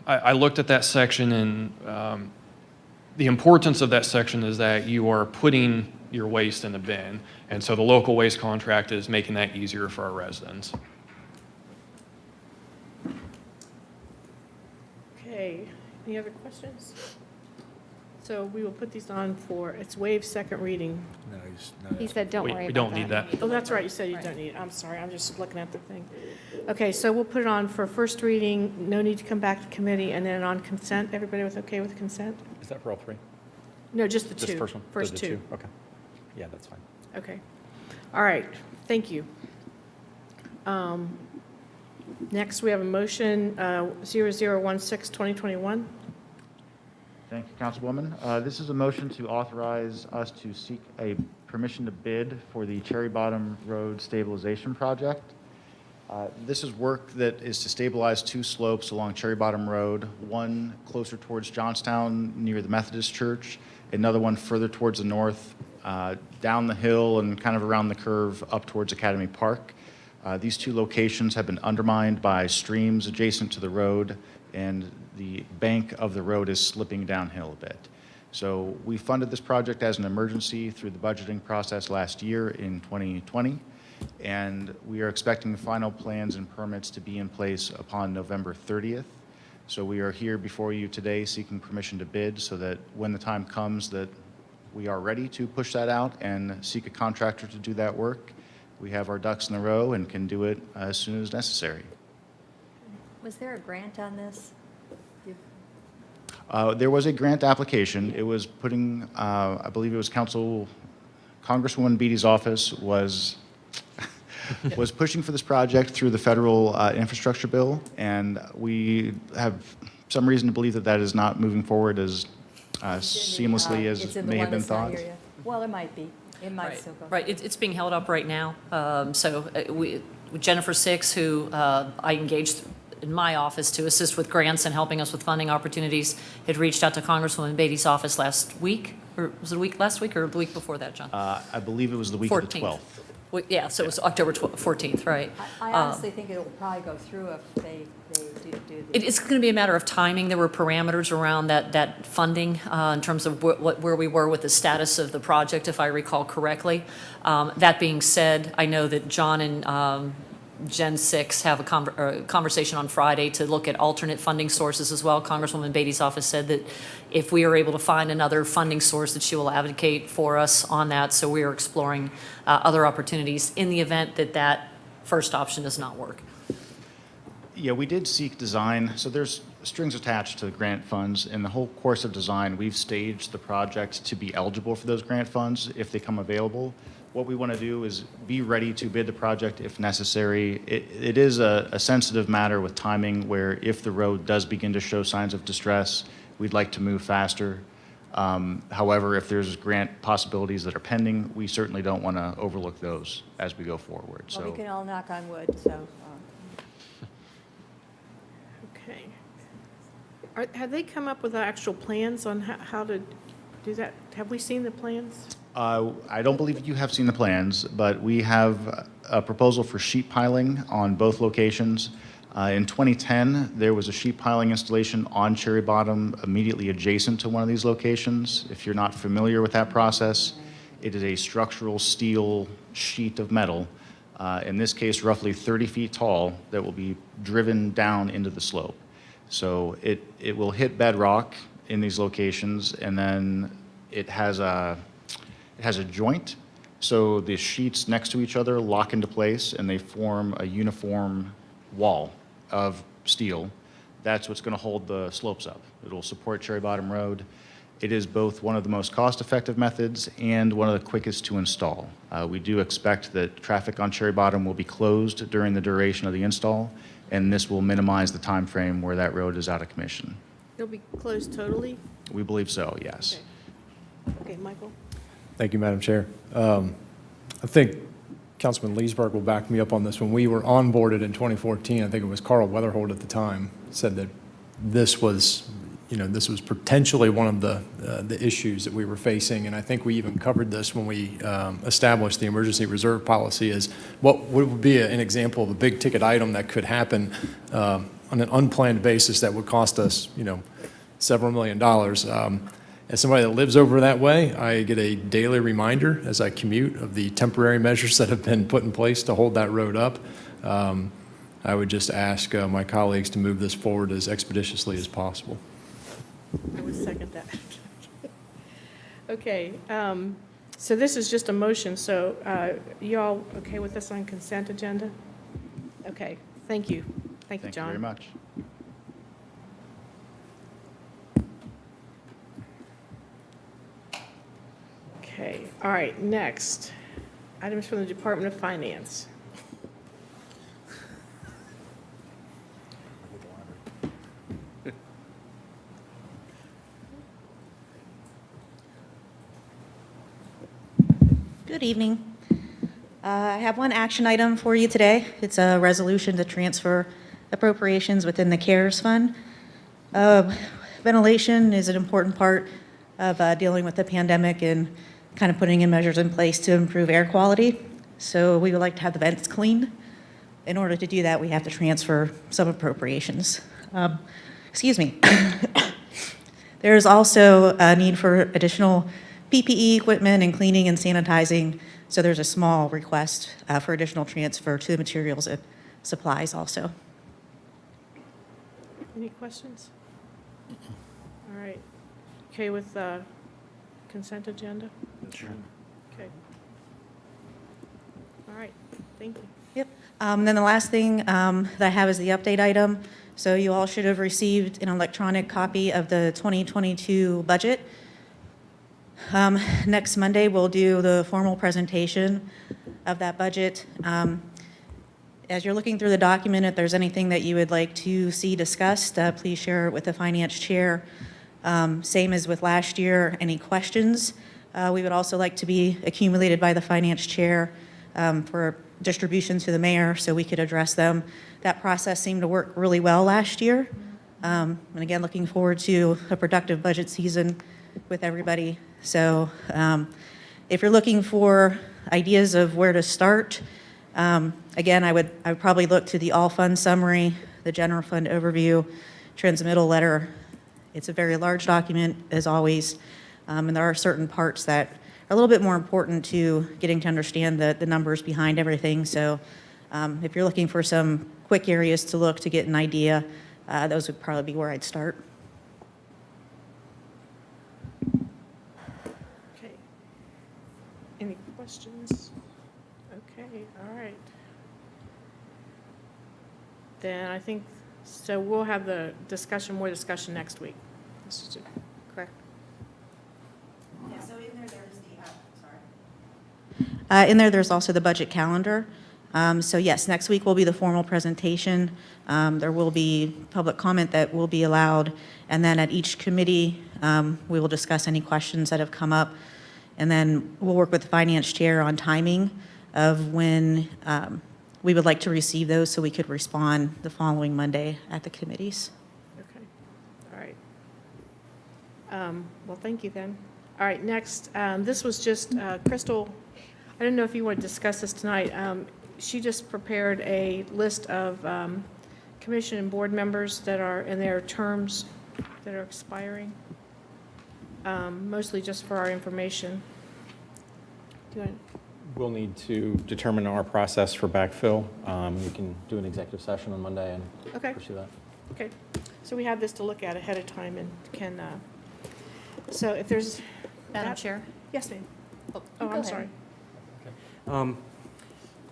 I looked at that section, and the importance of that section is that you are putting your waste in the bin, and so the local waste contract is making that easier for our residents. Okay, any other questions? So we will put these on for, it's waived second reading. He said, don't worry about that. We don't need that. Oh, that's right, you said you don't need it. I'm sorry, I'm just looking at the thing. Okay, so we'll put it on for first reading, no need to come back to committee, and then on consent. Everybody was okay with consent? Is that for all three? No, just the two. Just first one? First The two. Okay. Yeah, that's fine. Okay. All right, thank you. Next, we have a motion, 0016-2021. Thank you, Councilwoman. This is a motion to authorize us to seek a permission to bid for the Cherry Bottom Road Stabilization Project. This is work that is to stabilize 2 slopes along Cherry Bottom Road, one closer towards Johnstown near the Methodist Church, another one further towards the north, down the hill and kind of around the curve up towards Academy Park. These 2 locations have been undermined by streams adjacent to the road, and the bank of the road is slipping downhill a bit. So we funded this project as an emergency through the budgeting process last year in 2020, and we are expecting the final plans and permits to be in place upon November 30th. So we are here before you today seeking permission to bid so that when the time comes that we are ready to push that out and seek a contractor to do that work, we have our ducks in a row and can do it as soon as necessary. Was there a grant on this? There was a grant application. It was putting, I believe it was Congresswoman Beatty's office was pushing for this project through the federal infrastructure bill, and we have some reason to believe that that is not moving forward as seamlessly as It's in the may have one been that's not thought? here yet. Well, it might be. It might Right, still go. right. It's being held up right now. Jennifer Six, who I engaged in my office to assist with grants and helping us with funding opportunities, had reached out to Congresswoman Beatty's office last week, or was it last week or the week before that, John? I believe it was the week of the 12th. Yeah, so it was October 14th, right? I honestly think it'll probably go through if they do the. It's going to be a matter of timing. There were parameters around that funding in terms of where we were with the status of the project, if I recall correctly. That being said, I know that John and Gen 6 have a conversation on Friday to look at alternate funding sources as well. Congresswoman Beatty's office said that if we are able to find another funding source, that she will advocate for us on that. So we are exploring other opportunities in the event that that first option does not work. Yeah, we did seek design. So there's strings attached to the grant funds. In the whole course of design, we've staged the project to be eligible for those grant funds if they come available. What we want to do is be ready to bid the project if necessary. It is a sensitive matter with timing where if the road does begin to show signs of distress, we'd like to move faster. However, if there's grant possibilities that are pending, we certainly don't want to overlook those as we go forward. Well, we So can all knock on wood, so. Okay. Have they come up with actual plans on how to do that? Have we seen the plans? I don't believe you have seen the plans, but we have a proposal for sheet piling on both locations. In 2010, there was a sheet piling installation on Cherry Bottom immediately adjacent to one of these locations. If you're not familiar with that process, it is a structural steel sheet of metal, in this case roughly 30 feet tall, that will be driven down into the slope. So it will hit bedrock in these locations, and then it has a joint, so the sheets next to each other lock into place and they form a uniform wall of steel. That's what's going to hold the slopes up. It'll support Cherry Bottom Road. It is both one of the most cost-effective methods and one of the quickest to install. We do expect that traffic on Cherry Bottom will be closed during the duration of the install, and this will minimize the time frame where that road is out of commission. It'll be closed totally? We believe so, yes. Okay, Michael? Thank you, Madam Chair. I think Councilman Leesburg will back me up on this. When we were onboarded in 2014, I think it was Carl Weatherhold at the time, said that this was, this was potentially one of the issues that we were facing. And I think we even covered this when we established the emergency reserve policy as what would be an example of a big ticket item that could happen on an unplanned basis that would cost us, several $1 million. As somebody that lives over that way, I get a daily reminder as I commute of the temporary measures that have been put in place to hold that road up. I would just ask my colleagues to move this forward as expeditiously as possible. I would second that. Okay, so this is just a motion, so you all okay with this on consent agenda? Okay, thank you. Thank you, Thank you John. very much. Okay, all right, next. Items from the Department of Finance. Good evening. I have one action item for you today. It's a resolution to transfer appropriations within the CARES Fund. Ventilation is an important part of dealing with the pandemic and kind of putting in measures in place to improve air quality. So we would like to have the vents cleaned. In order to do that, we have to transfer some appropriations. Excuse me. There is also a need for additional PPE equipment and cleaning and sanitizing. So there's a small request for additional transfer to materials and supplies also. Any questions? All right. Okay with consent agenda? Sure. Okay. All right, thank you. Yep. Then the last thing that I have is the update item. So you all should have received an electronic copy of the 2022 budget. Next Monday, we'll do the formal presentation of that budget. As you're looking through the document, if there's anything that you would like to see discussed, please share it with the finance chair. Same as with last year, any questions we would also like to be accumulated by the finance chair for distribution to the mayor so we could address them. That process seemed to work really well last year. And again, looking forward to a productive budget season with everybody. So if you're looking for ideas of where to start, again, I would probably look to the all fund summary, the general fund overview, transmittal letter. It's a very large document, as always, and there are certain parts that are a little bit more important to getting to understand the numbers behind everything. So if you're looking for some quick areas to look to get an idea, those would probably be where I'd start. Okay. Any questions? Okay, all right. Then I think, so we'll have the discussion, more discussion next week. This is it, correct? Yeah, so in there, there's also the budget calendar. So yes, next week will be the formal presentation. There will be public comment that will be allowed. And then at each committee, we will discuss any questions that have come up. And then we'll work with the finance chair on timing of when we would like to receive those so we could respond the following Monday at the committees. Okay, all right. Well, thank you then. All right, next, this was just Crystal. I don't know if you want to discuss this tonight. She just prepared a list of commission and board members that are in their terms that are expiring, mostly just for our information. Do you want? We'll need to determine our process for backfill. We can do an executive session on Monday and pursue that. Okay, so we have this to look at ahead of time and can, so if there's. Madam Chair? Yes, ma'am. Oh, Oh, go I'm ahead. sorry.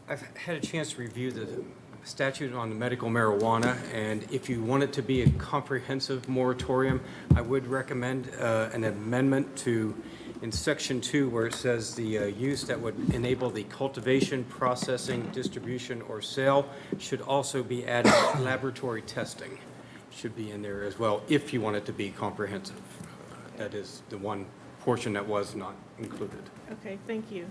I've had a chance to review the statute on the medical marijuana, and if you want it to be a comprehensive moratorium, I would recommend an amendment to, in section 2, where it says the use that would enable the cultivation, processing, distribution, or sale should also be added laboratory testing. Should be in there as well, if you want it to be comprehensive. That is the one portion that was not included. Okay, thank you.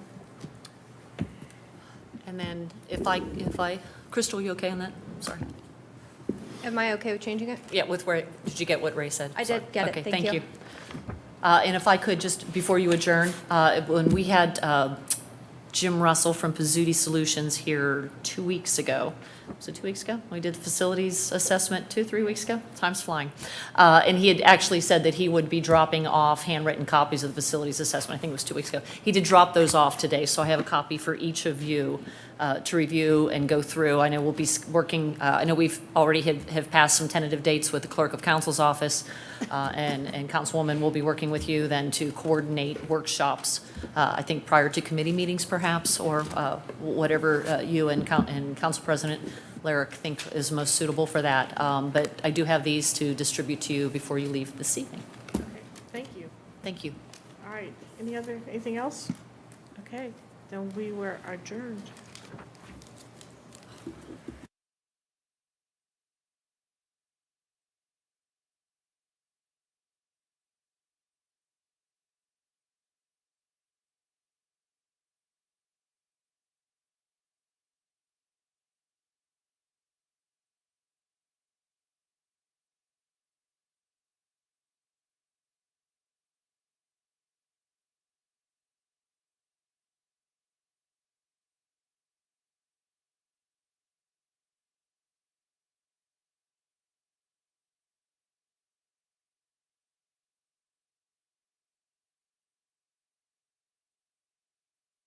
And then if I, Crystal, you okay on that? Sorry. Am I okay with changing it? Yeah, with Ray, did you get what Ray said? I did Sorry. get it. Okay, Thank you. And if I could, just before you adjourn, when we had Jim Russell from Pizzuti Solutions here 2 weeks ago, was it 2 weeks ago? We did the facilities assessment 2-3 weeks ago? Time's flying. And he had actually said that he would be dropping off handwritten copies of the facilities assessment. I think it was 2 weeks ago. He did drop those off today, so I have a copy for each of you to review and go through. I know we'll be working, I know we've already have passed some tentative dates with the clerk of council's office, and Councilwoman will be working with you then to coordinate workshops, I think prior to committee meetings perhaps, or whatever you and Council President Lyric think is most suitable for that. But I do have these to distribute to you before you leave this evening. Okay, thank you. Thank you. All right, anything else? Okay, then we were adjourned.